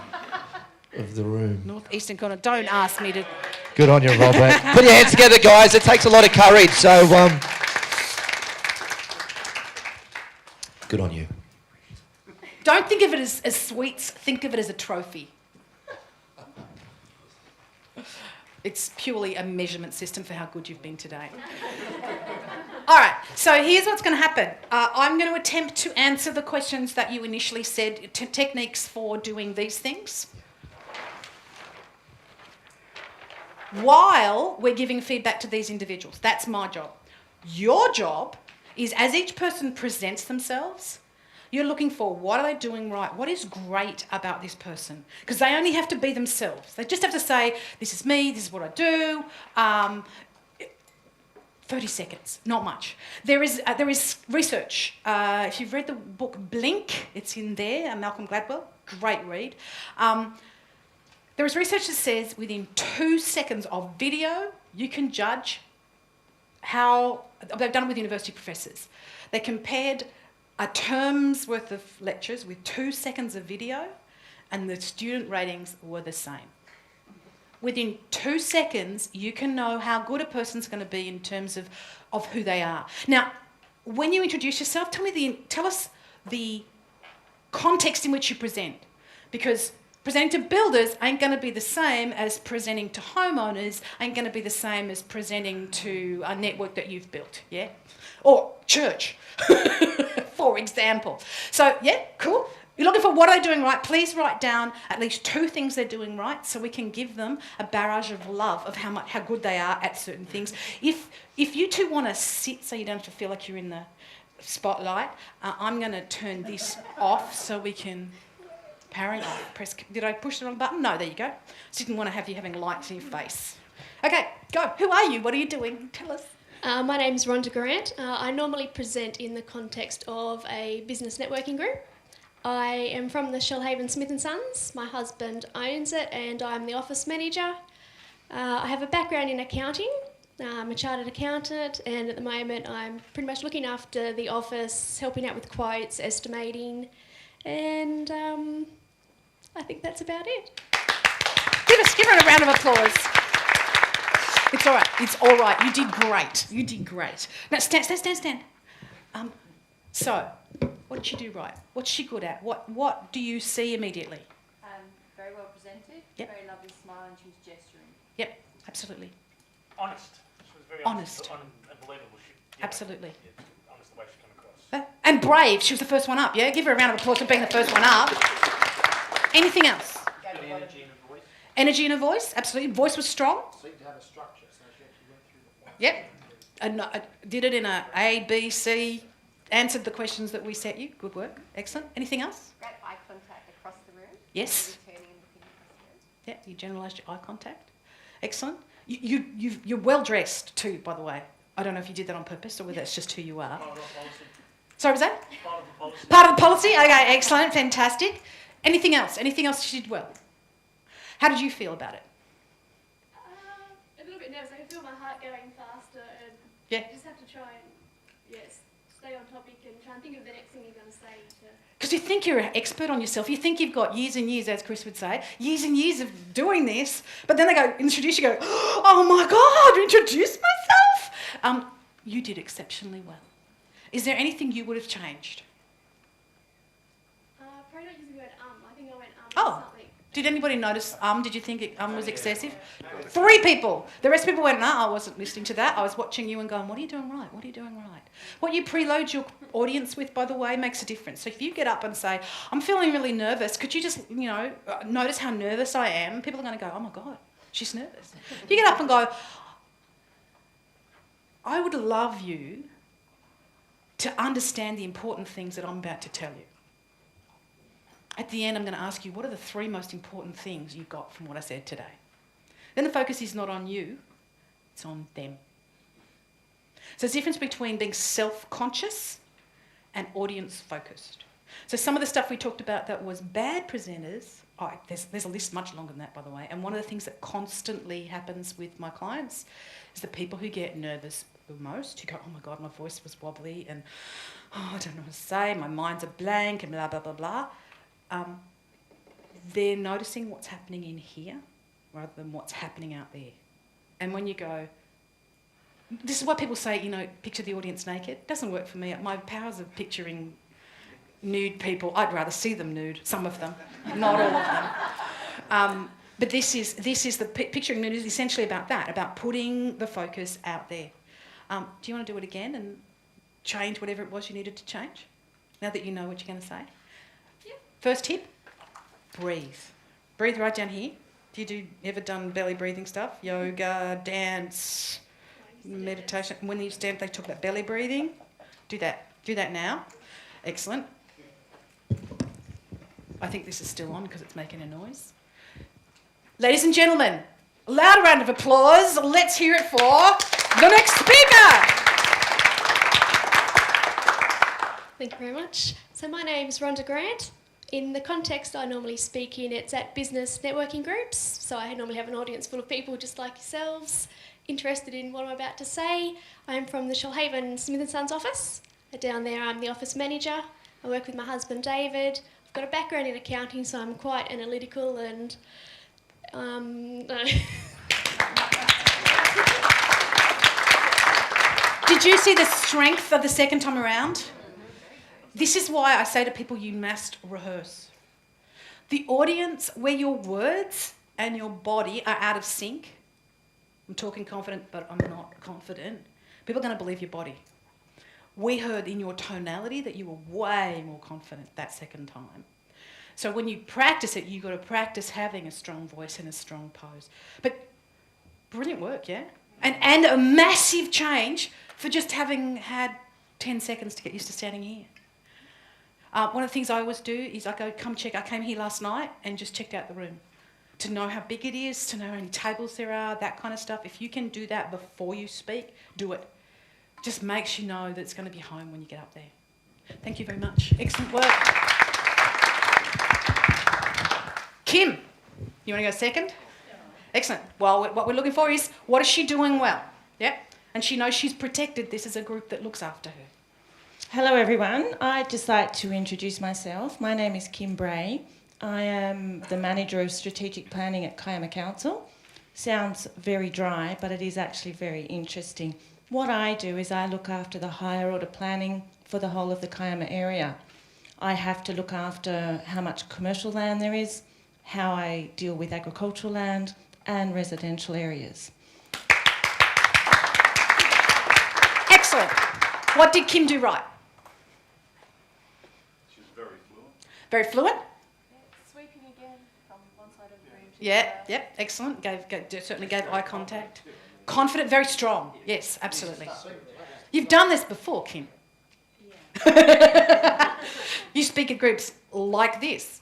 of the room. Northeastern corner. Don't ask me to... Good on you, Robert. Put your hands together, guys. It takes a lot of courage. So, good on you. Don't think of it as sweets. Think of it as a trophy. It's purely a measurement system for how good you've been today. All right, so here's what's going to happen. I'm going to attempt to answer the questions that you initially said, techniques for doing these things, while we're giving feedback to these individuals. That's my job. Your job is, as each person presents themselves, you're looking for what are they doing right? What is great about this person? Because they only have to be themselves. They just have to say, this is me, this is what I do. 30 seconds, not much. There is research. If you've read the book Blink, it's in there, Malcolm Gladwell, great read. There is research that says within 2 seconds of video, you can judge how, they've done it with university professors. They compared a term's worth of lectures with 2 seconds of video, and the student ratings were the same. Within 2 seconds, you can know how good a person's going to be in terms of who they are. Now, when you introduce yourself, tell us the context in which you present, because presenting to builders ain't going to be the same as presenting to homeowners, ain't going to be the same as presenting to a network that you've built, yeah? Or church, for example. So, yeah, cool. You're looking for what are they doing right? Please write down at least 2 things they're doing right so we can give them a barrage of love of how good they are at certain things. If you two want to sit so you don't have to feel like you're in the spotlight, I'm going to turn this off so we can... Powering off. Did I push the wrong button? No, there you go. Just didn't want to have you having lights in your face. Okay, go. Who are you? What are you doing? Tell us. My name's Rhonda Grant. I normally present in the context of a business networking group. I am from the Shellhaven Smith & Sons. My husband owns it and I'm the office manager. I have a background in accounting. I'm a chartered accountant and at the moment I'm pretty much looking after the office, helping out with quotes, estimating, and I think that's about it. Give her a round of applause. It's all right. It's all right. You did great. You did great. Now stand. So What did she do right? What's she good at? What do you see immediately? Very well presented, Yep. very lovely smile, and she was gesturing. Yep, absolutely. Honest. She was very Honest. and believable. Absolutely. Yeah, honest the way she came across. And brave. She was the first one up, yeah? Give her a round of applause for being the first one up. Anything else? Got the energy in her voice. Energy in her voice, absolutely. Voice was strong. Seemed to have a structure, so she actually went through the form. Yep. And did it in A, B, C, answered the questions that we set you. Good work. Excellent. Anything else? Great eye contact across the room. Yes. Turning and looking across the room. Yeah, you generalised your eye contact. Excellent. You're well dressed too, by the way. I don't know if you did that on purpose or whether it's just who you are. Part of the policy. Sorry, was that? Part of the policy. Part of the policy? Okay, excellent, fantastic. Anything else? Anything else she did well? How did you feel about it? A little bit nervous. I can feel my heart going faster, and Yeah. you just have to try and stay on topic and try and think of the next thing you're going to say. Because you think you're an expert on yourself. You think you've got years and years, as Chris would say, years and years of doing this. But then they go, introduce you, go, oh my God, introduce myself. You did exceptionally well. Is there anything you would have changed? Probably not using the word I think I went Oh. something. Did anybody notice Did you think it was excessive? 3 people. The rest of people went, no, I wasn't listening to that. I was watching you and going, what are you doing right? What are you doing right? What you preload your audience with, by the way, makes a difference. So if you get up and say, I'm feeling really nervous, could you just, notice how nervous I am? People are going to go, oh my God, she's nervous. You get up and go, I would love you to understand the important things that I'm about to tell you. At the end, I'm going to ask you, what are the 3 most important things you got from what I said today? Then the focus is not on you, it's on them. So there's a difference between being self-conscious and audience-focused. So some of the stuff we talked about that was bad presenters, there's a list much longer than that, by the way, and one of the things that constantly happens with my clients is the people who get nervous the most, who go, oh my God, my voice was wobbly, and I don't know what to say, my mind's a blank, and blah, blah, blah, blah. They're noticing what's happening in here rather than what's happening out there. And when you go, this is why people say, picture the audience naked. It doesn't work for me. My powers of picturing nude people, I'd rather see them nude, some of them, not all of them. But this is the picturing nude is essentially about that, about putting the focus out there. Do you want to do it again and change whatever it was you needed to change, now that you know what you're going to say? First tip, breathe. Breathe right down here. You ever done belly breathing stuff? Yoga, dance, meditation. When you stand, they talk about belly breathing. Do that. Do that now. Excellent. I think this is still on because it's making a noise. Ladies and gentlemen, a loud round of applause. Let's hear it for the next speaker. Thank you very much. So my name's Rhonda Grant. In the context I normally speak in, it's at business networking groups. So I normally have an audience full of people just like yourselves, interested in what I'm about to say. I'm from the Shoalhaven Smith & Sons office. Down there I'm the office manager. I work with my husband David. I've got a background in accounting, so I'm quite analytical and... Did you see the strength of the second time around? This is why I say to people, you must rehearse. The audience, where your words and your body are out of sync, I'm talking confident, but I'm not confident, people are going to believe your body. We heard in your tonality that you were way more confident that second time. So when you practice it, you've got to practice having a strong voice and a strong pose. But brilliant work, yeah? And a massive change for just having had 10 seconds to get used to standing here. One of the things I always do is I go, come check. I came here last night and just checked out the room to know how big it is, to know how many tables there are, that kind of stuff. If you can do that before you speak, do it. Just makes you know that it's going to be home when you get up there. Thank you very much. Excellent work. Kim, you want to go second? Excellent. Well, what we're looking for is, what is she doing well? Yep. And she knows she's protected. This is a group that looks after her. Hello everyone, I'd just like to introduce myself. My name is Kim Bray. I am the Manager of Strategic Planning at Kiama Council. Sounds very dry, but it is actually very interesting. What I do is I look after the higher order planning for the whole of the Kiama area. I have to look after how much commercial land there is, how I deal with agricultural land and residential areas. Excellent. What did Kim do right? She's very fluent. Very fluent? Sweeping again from one side of the room to Yeah, the other. yep, excellent. Certainly gave eye contact. Confident, very strong. Yes, absolutely. You've done this before, Kim. You speak at groups like this.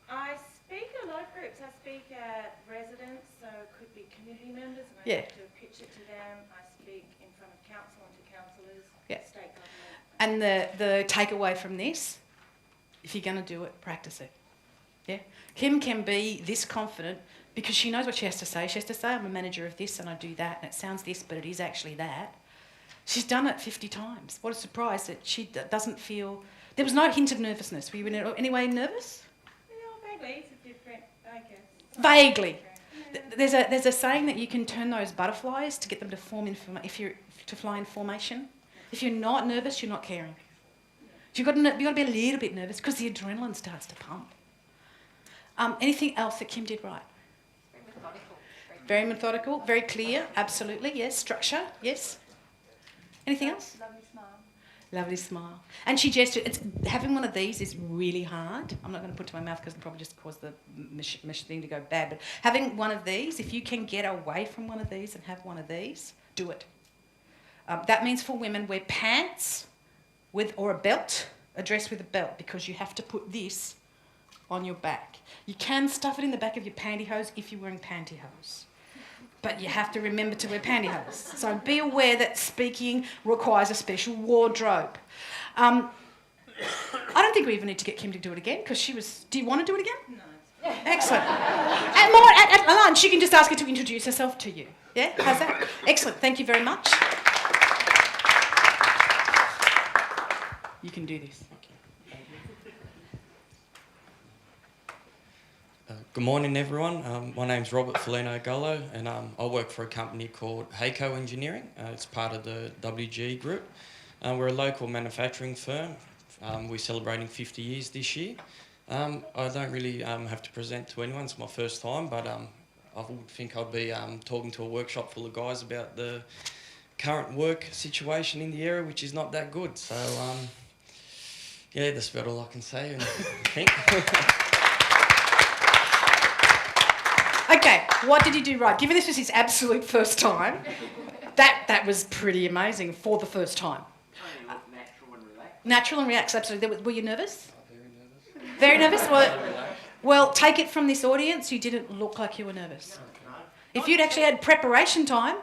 I speak at a lot of groups. I speak at residents, so it could be community members, and I Yeah. have to pitch it to them. I speak in front of council and to councillors, Yeah. state government. And the takeaway from this, if you're going to do it, practice it. Yeah? Kim can be this confident because she knows what she has to say. She has to say, I'm a manager of this and I do that, and it sounds this, but it is actually that. She's done it 50 times. What a surprise that she doesn't feel... There was no hint of nervousness. Were you in any way nervous? Vaguely, it's a different, I guess. Vaguely. There's a saying that you can turn those butterflies to get them to to fly in formation. If you're not nervous, you're not caring. You've got to be a little bit nervous because the adrenaline starts to pump. Anything else that Kim did right? Very methodical, very clear, absolutely, yes. Structure, yes. Anything else? Lovely smile. Lovely smile. And she gestured. Having one of these is really hard. I'm not going to put it to my mouth because it'll probably just cause the mesh thing to go bad. But having one of these, if you can get away from one of these and have one of these, do it. That means for women, wear pants or a belt, a dress with a belt, because you have to put this on your back. You can stuff it in the back of your pantyhose if you're wearing pantyhose. But you have to remember to wear pantyhose. So be aware that speaking requires a special wardrobe. I don't think we even need to get Kim to do it again because she was... Do you want to do it again? No. Excellent. At lunch, you can just ask her to introduce herself to you. Yeah? How's that? Excellent. Thank you very much. You can do this. Good morning, everyone. My name's Robert Felino Gullo, and I work for a company called Hayco Engineering. It's part of the WG Group. We're a local manufacturing firm. We're celebrating 50 years this year. I don't really have to present to anyone. It's my first time, but I would think I'd be talking to a workshop full of guys about the current work situation in the area, which is not that good. So, yeah, that's about all I can say, and think. Okay, what did he do right? Given this was his absolute first time, that was pretty amazing for the first time. Natural and relaxed. Natural and relaxed, absolutely. Were you nervous? Very nervous. Very nervous? Well, take it from this audience, you didn't look like you were nervous. If you'd actually had preparation time,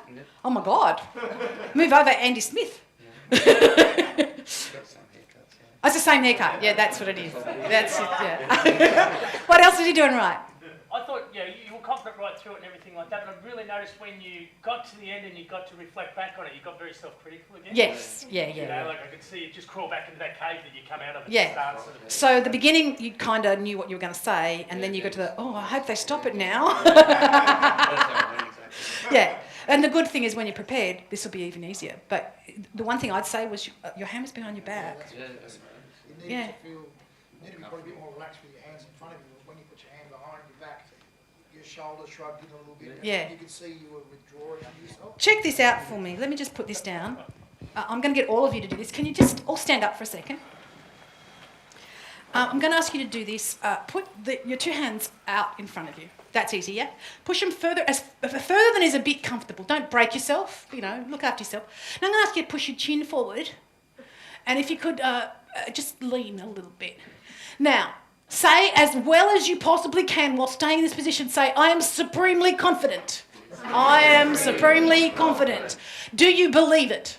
oh my God. Move over, Andy Smith. It's the same haircut. Yeah, that's what it is. That's it, yeah. What else was he doing right? I thought, you were confident right through it and everything like that, but I really noticed when you got to the end and you got to reflect back on it, you got very self-critical again. Yes, yeah. Like I could see you just crawl back into that cave that you come out of at Yeah. the start. Sort of. So at the beginning, you kind of knew what you were going to say, and then you got to the, I hope they stop it now. Yeah. And the good thing is when you're prepared, this will be even easier. But the one thing I'd say was your hammer's behind your back. You need to feel, you need to be probably a bit more relaxed with your hands in front of you. When you put your hand behind your back, your shoulders shrugged in a little bit. Yeah. You could see you were withdrawing under yourself. Check this out for me. Let me just put this down. I'm going to get all of you to do this. Can you just all stand up for a second? I'm going to ask you to do this. Put your two hands out in front of you. That's easy, yeah? Push them further than is a bit comfortable. Don't break yourself, look after yourself. Now I'm going to ask you to push your chin forward. And if you could just lean a little bit. Now, say as well as you possibly can while staying in this position, say, I am supremely confident. I am supremely confident. Do you believe it?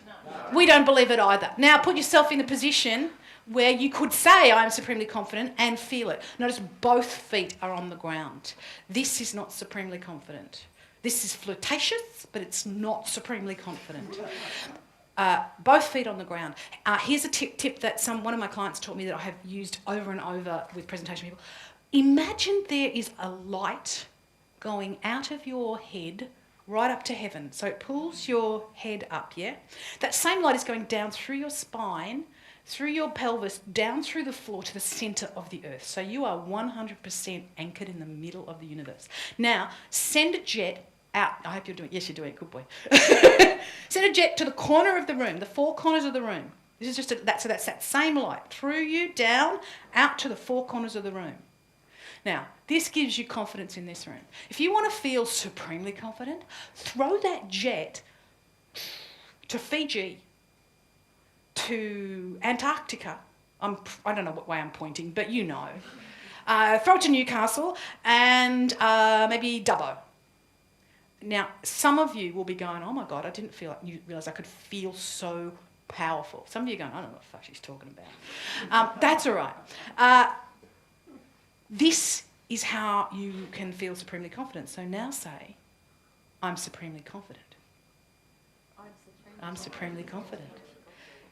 We don't believe it either. Now put yourself in a position where you could say, I am supremely confident, and feel it. Notice both feet are on the ground. This is not supremely confident. This is flirtatious, but it's not supremely confident. Both feet on the ground. Here's a tip that one of my clients taught me that I have used over and over with presentation people. Imagine there is a light going out of your head right up to heaven. So it pulls your head up, yeah? That same light is going down through your spine, through your pelvis, down through the floor to the centre of the earth. So you are 100% anchored in the middle of the universe. Now, send a jet out. I hope you're doing it. Yes, you're doing it. Good boy. Send a jet to the corner of the room, the four corners of the room. This is just that's that same light through you, down, out to the four corners of the room. Now, this gives you confidence in this room. If you want to feel supremely confident, throw that jet to Fiji, to Antarctica. I don't know what way I'm pointing, but you know. Throw it to Newcastle and maybe Dubbo. Now, some of you will be going, oh my God, I didn't realise I could feel so powerful. Some of you are going, I don't know what the fuck she's talking about. That's all right. This is how you can feel supremely confident. So now say, I'm supremely confident. I'm supremely confident.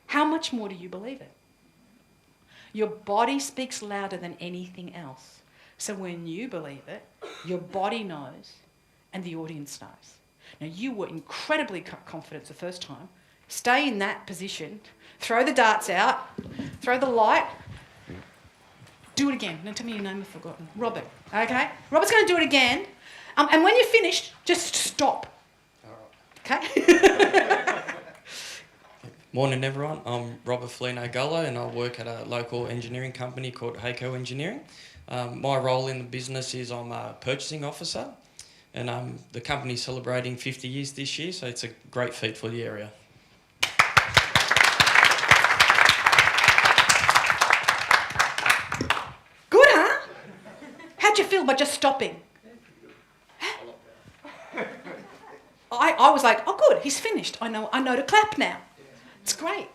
How much more do you believe it? Your body speaks louder than anything else. So when you believe it, your body knows and the audience knows. Now, you were incredibly confident the first time. Stay in that position. Throw the darts out. Throw the light. Do it again. Now tell me your name, I've forgotten. Robert. Okay? Robert's going to do it again. And when you're finished, just stop. Okay? Morning everyone, I'm Robert Felino Gullo and I work at a local engineering company called Hayco Engineering. My role in the business is I'm a purchasing officer and the company's celebrating 50 years this year, so it's a great feat for the area. Good, huh? How'd you feel by just stopping? I was like, oh good, he's finished. I know to clap now. It's great.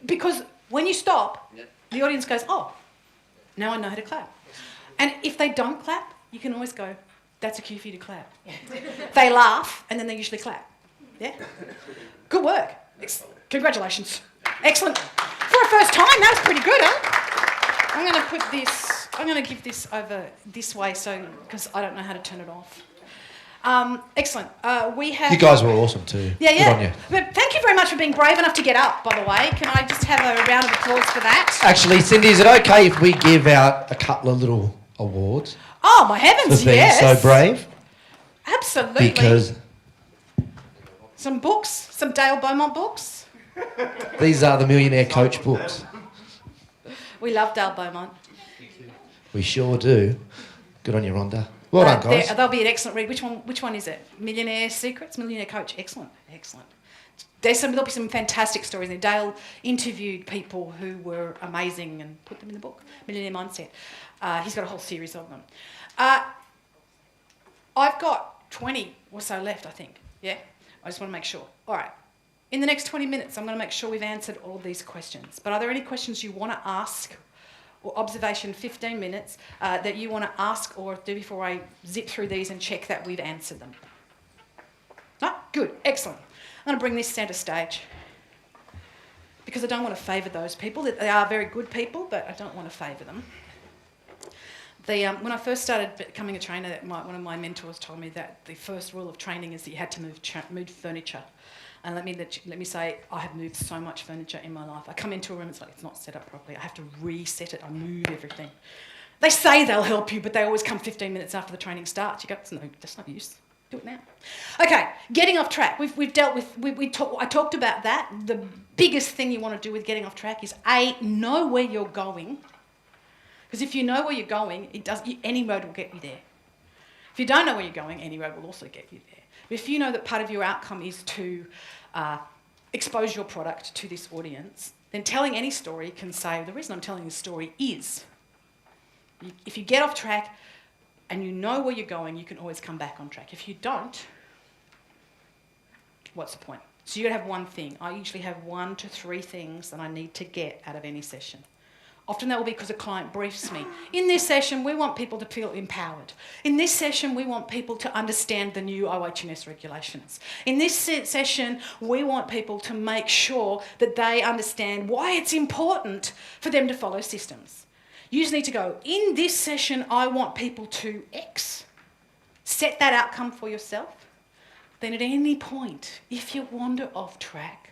Because when you stop, the audience goes, oh, now I know how to clap. And if they don't clap, you can always go, that's a cue for you to clap. They laugh, and then they usually clap. Yeah? Good work. Congratulations. Excellent. For a first time, that was pretty good, huh? I'm going to give this over this way because I don't know how to turn it off. Excellent. We have. You guys were awesome too. Yeah. Good on you. But thank you very much for being brave enough to get up, by the way. Can I just have a round of applause for that? Actually, Cindy, is it okay if we give out a couple of little awards? Oh, my heavens, for being yes. so brave? Absolutely. Because some books, some Dale Beaumont books. these are the Millionaire Coach books. We love Dale Beaumont. We sure do. Good on you, Rhonda. Well done, guys. They'll be an excellent read. Which one is it? Millionaire Secrets? Millionaire Coach. Excellent. There'll be some fantastic stories there. Dale interviewed people who were amazing and put them in the book. Millionaire Mindset. He's got a whole series of them. I've got 20 or so left, I think. Yeah? I just want to make sure. All right. In the next 20 minutes, I'm going to make sure we've answered all of these questions. But are there any questions you want to ask or observation 15 minutes that you want to ask or do before I zip through these and check that we've answered them? No? Good. Excellent. I'm going to bring this centre stage because I don't want to favour those people. They are very good people, but I don't want to favour them. When I first started becoming a trainer, one of my mentors told me that the first rule of training is that you had to move furniture. And let me say, I have moved so much furniture in my life. I come into a room, it's like it's not set up properly. I have to reset it. I move everything. They say they'll help you, but they always come 15 minutes after the training starts. You go, that's no use. Do it now. Okay, getting off track. We've dealt with. I talked about that. The biggest thing you want to do with getting off track is know where you're going. Because if you know where you're going, any road will get you there. If you don't know where you're going, any road will also get you there. But if you know that part of your outcome is to expose your product to this audience, then telling any story can say, the reason I'm telling this story is, if you get off track and you know where you're going, you can always come back on track. If you don't, what's the point? So you've got to have one thing. I usually have 1 to 3 things that I need to get out of any session. Often that will be because a client briefs me. In this session, we want people to feel empowered. In this session, we want people to understand the new OHS regulations. In this session, we want people to make sure that they understand why it's important for them to follow systems. You just need to go, in this session, I want people to X. Set that outcome for yourself. Then at any point, if you wander off track,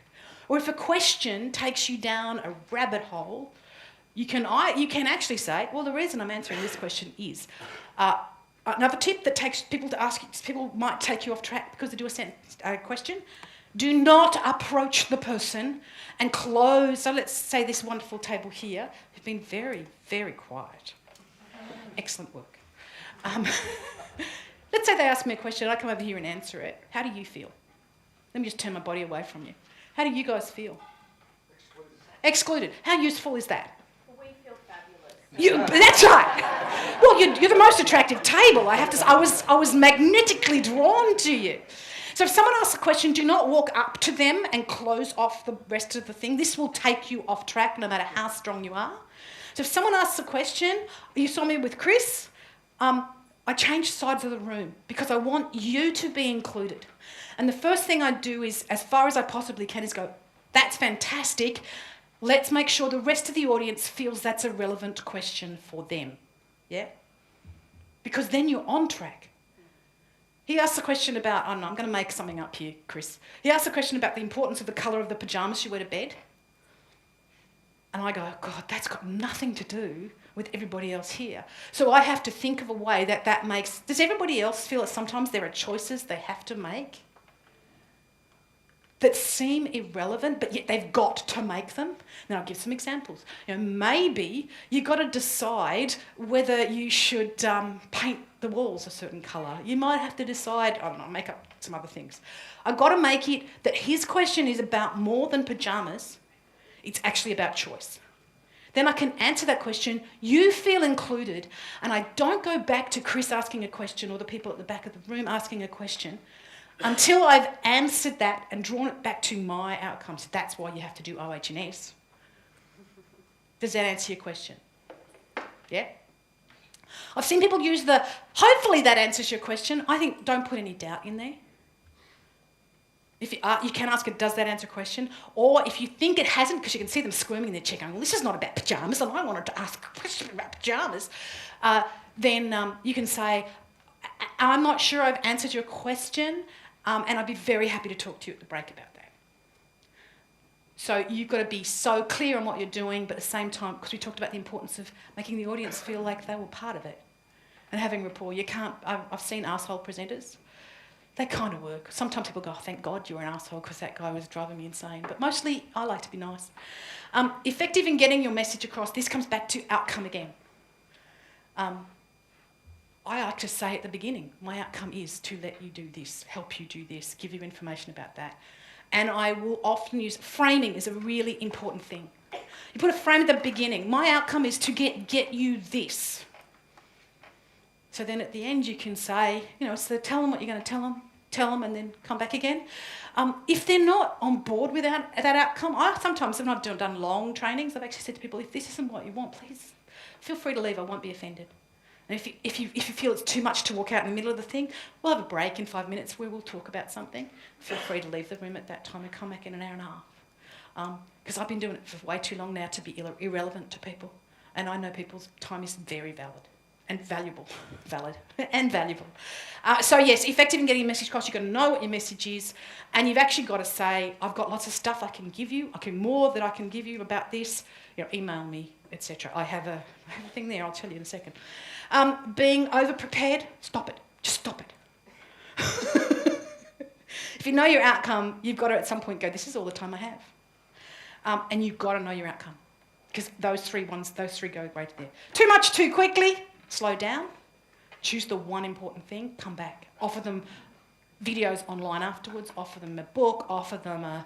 Or if a question takes you down a rabbit hole, you can actually say, well, the reason I'm answering this question is. Another tip that takes people to ask, people might take you off track because they do a question. Do not approach the person and close. So let's say this wonderful table here. You've been very, very quiet. Excellent work. Let's say they ask me a question. I come over here and answer it. How do you feel? Let me just turn my body away from you. How do you guys feel? Excluded. How useful is that? We feel fabulous. That's right. Well, you're the most attractive table. I have to say, I was magnetically drawn to you. So if someone asks a question, do not walk up to them and close off the rest of the thing. This will take you off track no matter how strong you are. So if someone asks a question, you saw me with Chris, I change sides of the room because I want you to be included. And the first thing I do is, as far as I possibly can, is go, that's fantastic. Let's make sure the rest of the audience feels that's a relevant question for them. Yeah? Because then you're on track. He asked a question about, I don't know, I'm going to make something up here, Chris. He asked a question about the importance of the colour of the pyjamas you wear to bed. And I go, God, that's got nothing to do with everybody else here. So I have to think of a way that makes... Does everybody else feel that sometimes there are choices they have to make that seem irrelevant, but yet they've got to make them? Now, I'll give some examples. Maybe you've got to decide whether you should paint the walls a certain colour. You might have to decide, I don't know, make up some other things. I've got to make it that his question is about more than pyjamas. It's actually about choice. Then I can answer that question, you feel included, and I don't go back to Chris asking a question or the people at the back of the room asking a question until I've answered that and drawn it back to my outcomes. That's why you have to do OH&S. Does that answer your question? Yeah? I've seen people use hopefully that answers your question. I think don't put any doubt in there. If you can ask it, does that answer a question? Or if you think it hasn't, because you can see them squirming in their chair going, well, this is not about pyjamas, and I wanted to ask a question about pyjamas, then you can say, I'm not sure I've answered your question, and I'd be very happy to talk to you at the break about that. So you've got to be so clear on what you're doing, but at the same time, because we talked about the importance of making the audience feel like they were part of it and having rapport. You can't, I've seen arsehole presenters. They kind of work. Sometimes people go, oh, thank God you were an arsehole because that guy was driving me insane. But mostly, I like to be nice. Effective in getting your message across. This comes back to outcome again. I like to say at the beginning, my outcome is to let you do this, help you do this, give you information about that. And I will often use framing is a really important thing. You put a frame at the beginning. My outcome is to get you this. So then at the end you can say, so tell them what you're going to tell them and then come back again. If they're not on board with that outcome, sometimes when I've done long trainings, I've actually said to people, if this isn't what you want, please feel free to leave, I won't be offended. And if you feel it's too much to walk out in the middle of the thing, we'll have a break in 5 minutes where we'll talk about something. Feel free to leave the room at that time and come back in an hour and a half. Because I've been doing it for way too long now to be irrelevant to people. And I know people's time is very valid. And valid and valuable. So yes, effective in getting your message across, you've got to know what your message is, and you've actually got to say, I've got lots of stuff I can give you, more that I can give you about this, email me, etc. I have a thing there, I'll tell you in a second. Being over-prepared, stop it, just stop it. If you know your outcome, you've got to at some point go, this is all the time I have. And you've got to know your outcome, because those three go right there. Too much too quickly. Slow down, choose the one important thing, come back. Offer them videos online afterwards, offer them a book, offer them a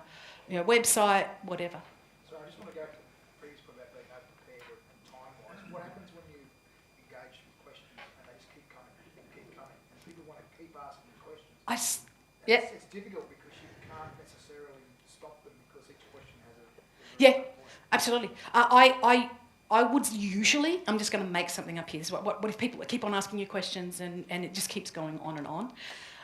website, whatever. So I just want to go to the previous point about being prepared and time-wise. What happens when you engage with questions and they just keep coming, and people want to keep asking you questions? It's difficult because you can't necessarily stop them because each question has a... Yeah, absolutely. I would usually, I'm just going to make something up here. So what if people keep on asking you questions and it just keeps going on and on?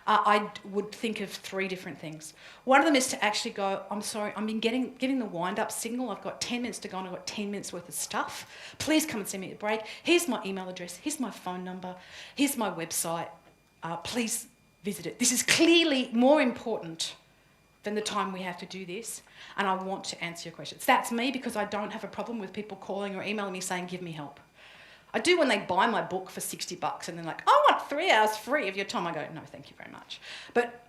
I would think of 3 different things. One of them is to actually go, I'm sorry, I've been getting the wind-up signal. I've got 10 minutes to go and I've got 10 minutes worth of stuff. Please come and see me at the break. Here's my email address. Here's my phone number. Here's my website. Please visit it. This is clearly more important than the time we have to do this, and I want to answer your questions. That's me because I don't have a problem with people calling or emailing me saying, give me help. I do when they buy my book for $60 and they're like, I want 3 hours free of your time. I go, no, thank you very much. But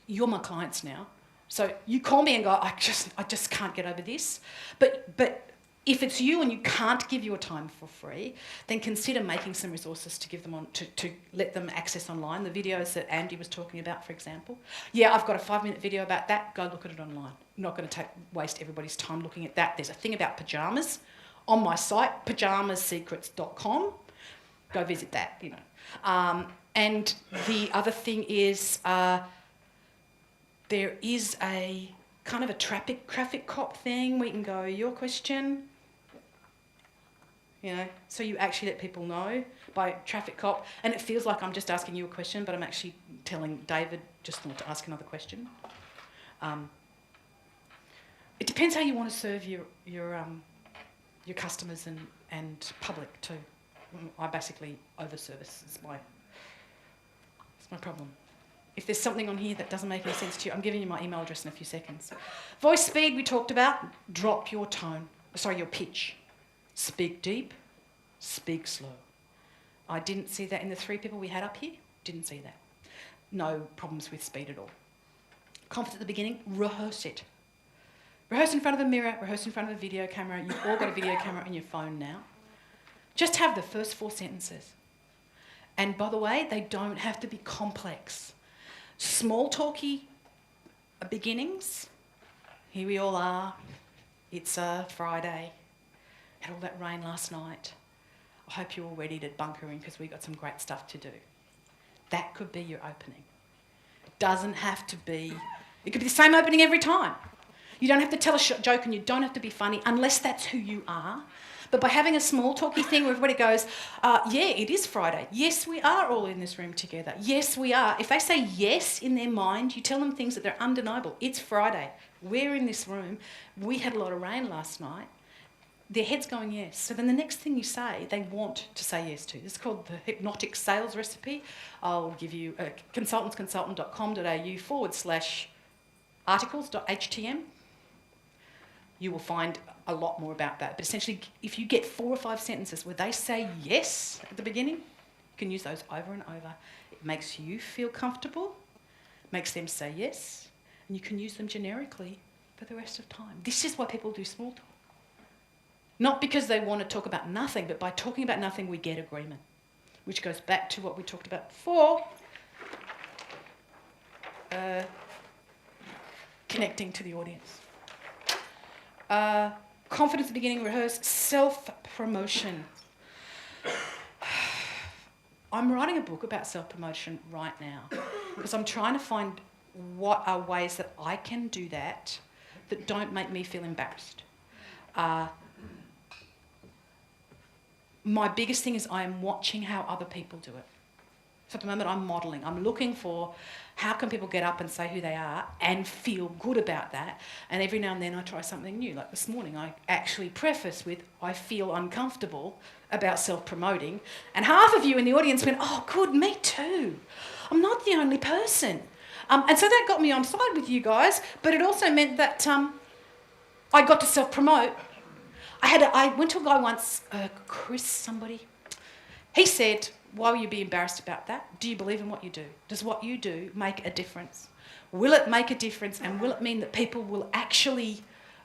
you're my clients now. So you call me and go, I just can't get over this. But if it's you and you can't give your time for free, then consider making some resources to give them on to let them access online. The videos that Andy was talking about, for example. Yeah, I've got a 5-minute video about that. Go look at it online. I'm not going to waste everybody's time looking at that. There's a thing about pyjamas on my site, pajamassecrets.com. Go visit that, you know. And the other thing is there is a kind of a traffic cop thing where you can go, your question, you know, so you actually let people know by traffic cop, and it feels like I'm just asking you a question, but I'm actually telling David just not to ask another question. It depends how you want to serve your customers and public too. I basically over-service. It's my problem. If there's something on here that doesn't make any sense to you, I'm giving you my email address in a few seconds. Voice speed we talked about. Drop your tone. Sorry, your pitch. Speak deep. Speak slow. I didn't see that in the 3 people we had up here. Didn't see that. No problems with speed at all. Confident at the beginning. Rehearse it. Rehearse in front of a mirror. Rehearse in front of a video camera. You've all got a video camera on your phone now. Just have the first 4 sentences. And by the way, they don't have to be complex. Small talky beginnings. Here we all are. It's a Friday. Had all that rain last night. I hope you're all ready to bunker in because we've got some great stuff to do. That could be your opening. It doesn't have to be... It could be the same opening every time. You don't have to tell a joke and you don't have to be funny unless that's who you are. But by having a small talky thing where everybody goes, yeah, it is Friday. Yes, we are all in this room together. Yes, we are. If they say yes in their mind, you tell them things that they're undeniable. It's Friday. We're in this room. We had a lot of rain last night. Their head's going yes. So then the next thing you say, they want to say yes to. It's called the hypnotic sales recipe. I'll give you consultantsconsultant.com.au/articles.htm. You will find a lot more about that. But essentially, if you get 4 or 5 sentences where they say yes at the beginning, you can use those over and over. It makes you feel comfortable, makes them say yes, and you can use them generically for the rest of time. This is why people do small talk. Not because they want to talk about nothing, but by talking about nothing, we get agreement, which goes back to what we talked about before, connecting to the audience. Confidence at the beginning, rehearse, self-promotion. I'm writing a book about self-promotion right now because I'm trying to find what are ways that I can do that don't make me feel embarrassed. My biggest thing is I am watching how other people do it. So at the moment I'm modelling. I'm looking for how can people get up and say who they are and feel good about that. And every now and then I try something new. Like this morning I actually preface with, I feel uncomfortable about self-promoting. And half of you in the audience went, oh good, me too. I'm not the only person. And so that got me on side with you guys, but it also meant that I got to self-promote. I went to a guy once, Chris somebody, he said, why will you be embarrassed about that? Do you believe in what you do? Does what you do make a difference? Will it make a difference and will it mean that people will actually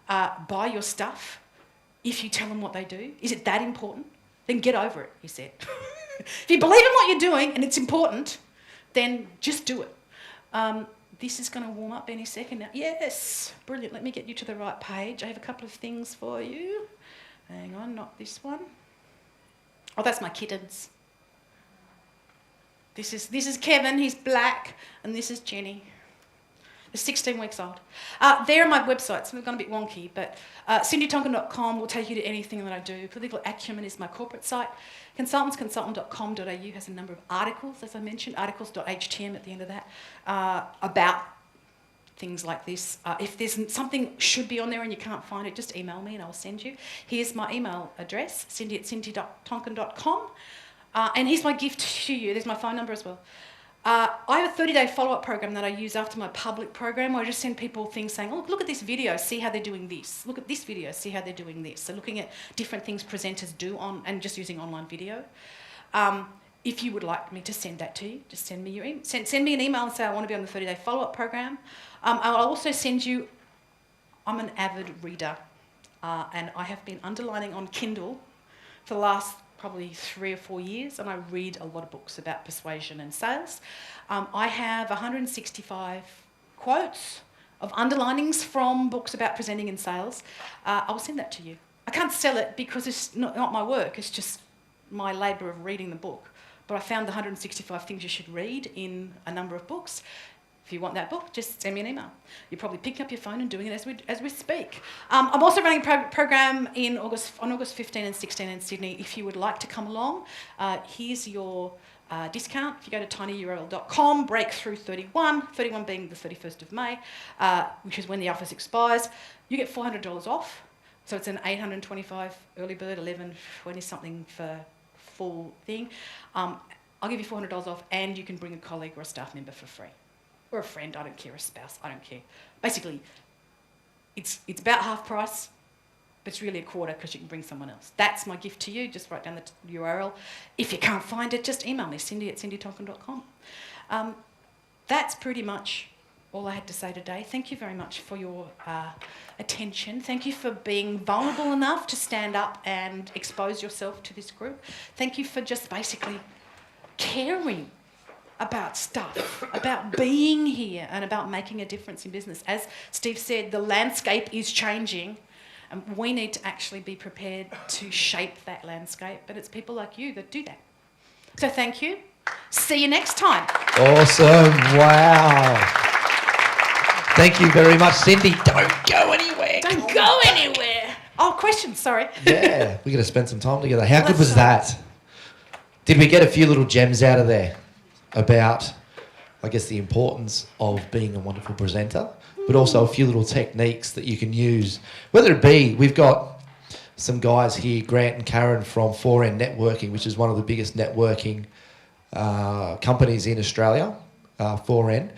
buy your stuff if you tell them what they do? Is it that important? Then get over it, he said. If you believe in what you're doing and it's important, then just do it. This is going to warm up any second now. Yes, brilliant. Let me get you to the right page. I have a couple of things for you. Hang on, not this one. Oh, that's my kittens. This is Kevin, he's black, and this is Jenny. They're 16 weeks old. They're on my website, so they've gone a bit wonky, but cindytonkin.com will take you to anything that I do. Political Acumen is my corporate site. Consultantsconsultant.com.au has a number of articles, as I mentioned, articles.htm at the end of that, about things like this. If there's something should be on there and you can't find it, just email me and I'll send you. Here's my email address, cindy@cindytonkin.com. And here's my gift to you. There's my phone number as well. I have a 30-day follow-up program that I use after my public program where I just send people things saying, oh, look at this video, see how they're doing this. Look at this video, see how they're doing this. So looking at different things presenters do and just using online video. If you would like me to send that to you, just send me your email. Send me an email and say I want to be on the 30-day follow-up program. I'll also send you, I'm an avid reader and I have been underlining on Kindle for the last probably 3 or 4 years, and I read a lot of books about persuasion and sales. I have 165 quotes of underlinings from books about presenting and sales. I'll send that to you. I can't sell it because it's not my work, it's just my labour of reading the book. But I found the 165 things you should read in a number of books. If you want that book, just send me an email. You're probably picking up your phone and doing it as we speak. I'm also running a program on August 15 and 16 in Sydney. If you would like to come along, here's your discount. If you go to tinyurl.com, breakthrough 31 being the 31st of May, which is when the offers expires, you get $400 off. So it's an $825 early bird, $1120 something for full thing. I'll give you $400 off, and you can bring a colleague or a staff member for free. Or a friend, I don't care, a spouse, I don't care. Basically, it's about half price, but it's really a quarter because you can bring someone else. That's my gift to you. Just write down the URL. If you can't find it, just email me, cindy@cindytonkin.com. That's pretty much all I had to say today. Thank you very much for your attention. Thank you for being vulnerable enough to stand up and expose yourself to this group. Thank you for just basically caring about stuff, about being here and about making a difference in business. As Steve said, the landscape is changing and we need to actually be prepared to shape that landscape, but it's people like you that do that. So thank you. See you next time. Awesome. Wow. Thank you very much, Cindy. Don't go anywhere. Don't go anywhere. Oh, questions, sorry. Yeah, we're going to spend some time together. How good was that? Did we get a few little gems out of there about, I guess, the importance of being a wonderful presenter, but also a few little techniques that you can use, whether it be, we've got some guys here, Grant and Karen from 4N Networking, which is one of the biggest networking companies in Australia, 4N.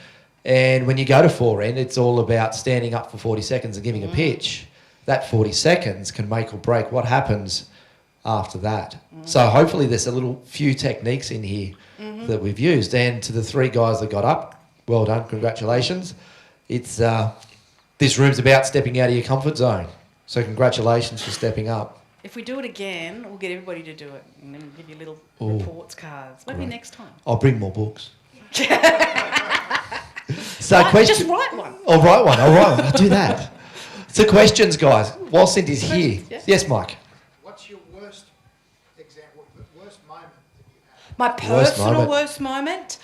And when you go to 4N, it's all about standing up for 40 seconds and giving a pitch. That 40 seconds can make or break what happens after that. So hopefully there's a little few techniques in here that we've used. And to the 3 guys that got up, well done, congratulations. It's this room's about stepping out of your comfort zone. So congratulations for stepping up. If we do it again, we'll get everybody to do it and then give you little reports cards. Maybe next time. I'll bring more books. So just write one. I'll write one. I'll do that. So questions, guys, while Cindy's here. Yes, Mike. What's your worst example, the worst moment that you had? My personal worst moment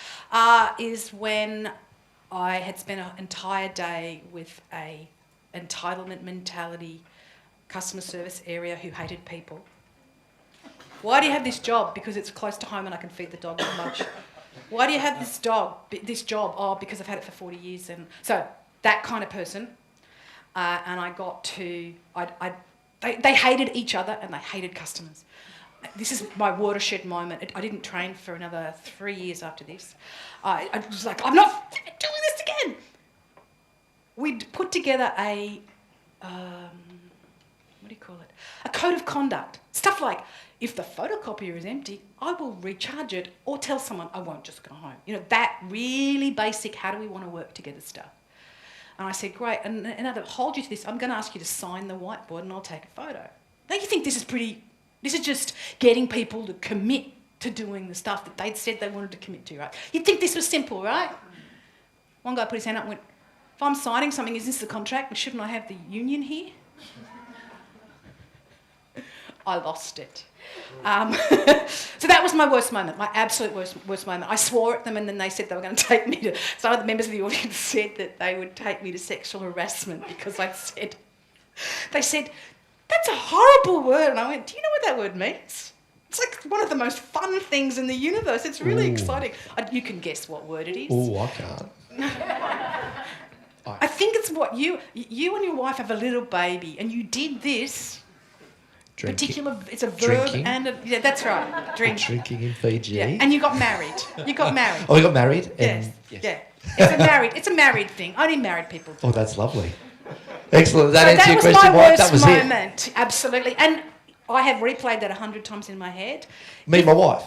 is when I had spent an entire day with a entitlement mentality customer service area who hated people. Why do you have this job? Because it's close to home and I can feed the dog at lunch. Why do you have this job? Oh, because I've had it for 40 years. And so that kind of person. And I got to, they hated each other and they hated customers. This is my watershed moment. I didn't train for another 3 years after this. I was like, I'm not doing this again. We'd put together a code of conduct. Stuff like, if the photocopier is empty, I will recharge it or tell someone I won't just go home. You know, that really basic, how do we want to work together stuff. And I said, great, and to hold you to this, I'm going to ask you to sign the whiteboard and I'll take a photo. Don't you think this is just getting people to commit to doing the stuff that they'd said they wanted to commit to, right? You'd think this was simple, right? One guy put his hand up and went, if I'm signing something, is this the contract? Shouldn't I have the union here? I lost it. So that was my worst moment, my absolute worst moment. I swore at them and then they said they were going to take me to... Some of the members of the audience said that they would take me to sexual harassment because I said... They said, that's a horrible word. And I went, do you know what that word means? It's like one of the most fun things in the universe. It's really exciting. You can guess what word it is. Oh, I can't. I think it's what you and your wife have a little baby and you did this Drinking. It's a verb Drinking. and a, yeah, that's right. Drinking in Fiji. Yeah. And you got married. You got married. Oh, we got married? Yes. Yes. Yeah. It's a married thing. Only married people do. Oh, that's lovely. Excellent. Does that answer your was question, my Mike? worst That was moment. Absolutely. And I have replayed that 100 times in my head. Me and my wife.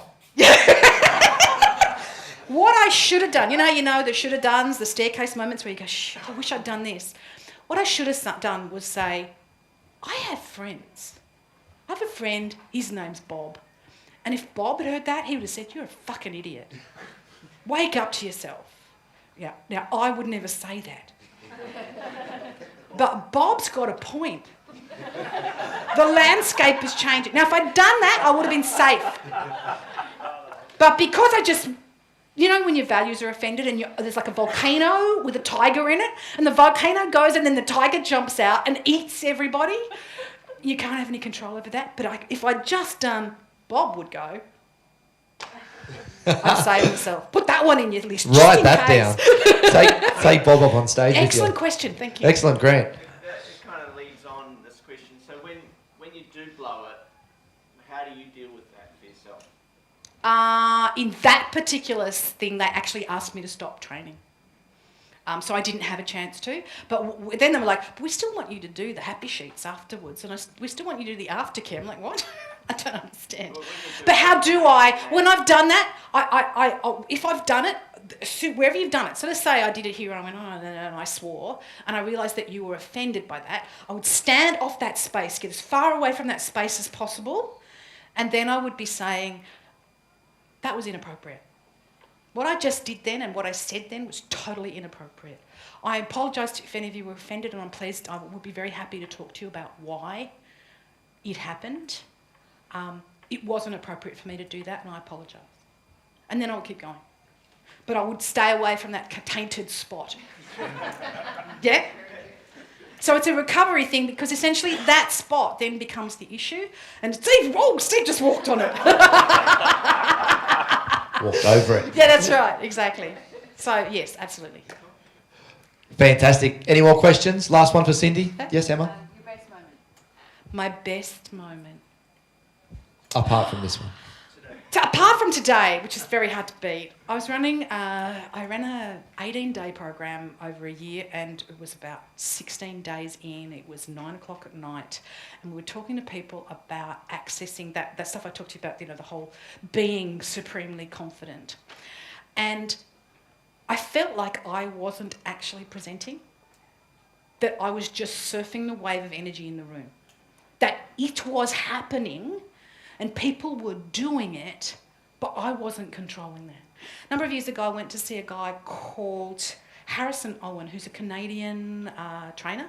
What I should have done, you know, the should have dones, the staircase moments where you go, I wish I'd done this. What I should have done was say, I have friends. I have a friend, his name's Bob. And if Bob had heard that, he would have said, you're a fucking idiot. Wake up to yourself. Yeah. Now, I would never say that. But Bob's got a point. The landscape is changing. Now, if I'd done that, I would have been safe. But because I just... You know when your values are offended and there's like a volcano with a tiger in it and the volcano goes and then the tiger jumps out and eats everybody? You can't have any control over that. But if I'd just done, Bob would go. I'd say to myself, put that one in your list. Write that down. Take Bob up on stage. Excellent question, thank you. Excellent, Grant. It kind of leads on this question. So when you do blow it, how do you deal with that for yourself? In that particular thing, they actually asked me to stop training. So I didn't have a chance to. But then they were like, but we still want you to do the happy sheets afterwards. And we still want you to do the aftercare. I'm like, what? I don't understand. But how do I, when I've done that, if I've done it, wherever you've done it, so let's say I did it here and I went, oh, no, and I swore, and I realised that you were offended by that, I would stand off that space, get as far away from that space as possible, and then I would be saying, that was inappropriate. What I just did then and what I said then was totally inappropriate. I apologise if any of you were offended, and I'm pleased. I would be very happy to talk to you about why it happened. It wasn't appropriate for me to do that, and I apologise. And then I would keep going. But I would stay away from that tainted spot. Yeah? So it's a recovery thing because essentially that spot then becomes the issue. And Steve just walked on it. Walked over it. Yeah, that's right, exactly. So, yes, absolutely. Fantastic. Any more questions? Last one for Cindy. Yes, Emma? Your best moment? My best moment. Apart from this one. Apart from today, which is very hard to beat, I ran a 18-day program over a year, and it was about 16 days in. It was 9 o'clock at night, and we were talking to people about accessing that stuff I talked to you about, the whole being supremely confident. And I felt like I wasn't actually presenting, that I was just surfing the wave of energy in the room, that it was happening and people were doing it, but I wasn't controlling that. A number of years ago, I went to see a guy called Harrison Owen, who's a Canadian trainer.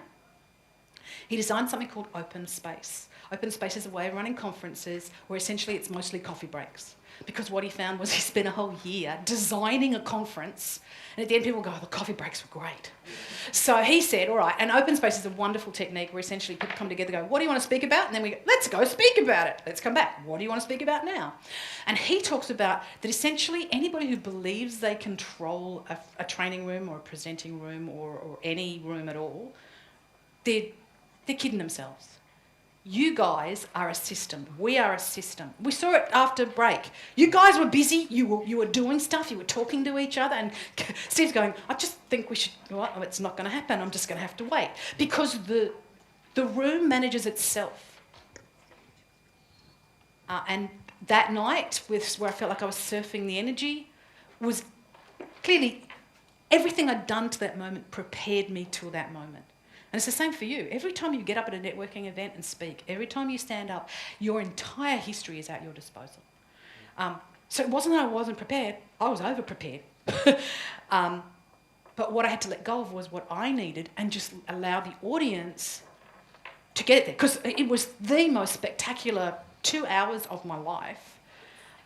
He designed something called Open Space. Open Space is a way of running conferences where essentially it's mostly coffee breaks. Because what he found was he spent a whole year designing a conference, and at the end people go, oh, the coffee breaks were great. So he said, all right, and open space is a wonderful technique where essentially people come together and go, what do you want to speak about? And then we go, let's go speak about it. Let's come back. What do you want to speak about now? And he talks about that essentially anybody who believes they control a training room or a presenting room or any room at all, they're kidding themselves. You guys are a system. We are a system. We saw it after break. You guys were busy. You were doing stuff. You were talking to each other. And Steve's going, I just think we should, well, it's not going to happen. I'm just going to have to wait. Because the room manages itself. And that night, where I felt like I was surfing the energy, was clearly everything I'd done to that moment prepared me to that moment. And it's the same for you. Every time you get up at a networking event and speak, every time you stand up, your entire history is at your disposal. So it wasn't that I wasn't prepared, I was over-prepared. But what I had to let go of was what I needed and just allow the audience to get it there. Because it was the most spectacular 2 hours of my life.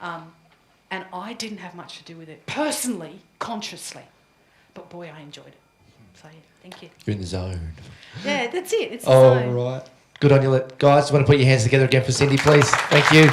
And I didn't have much to do with it, personally, consciously. But boy, I enjoyed it. So yeah, thank you. You're in the zone. Yeah, that's it. It's the zone. All right. Good on you. Guys, want to put your hands together again for Cindy, please. Thank you.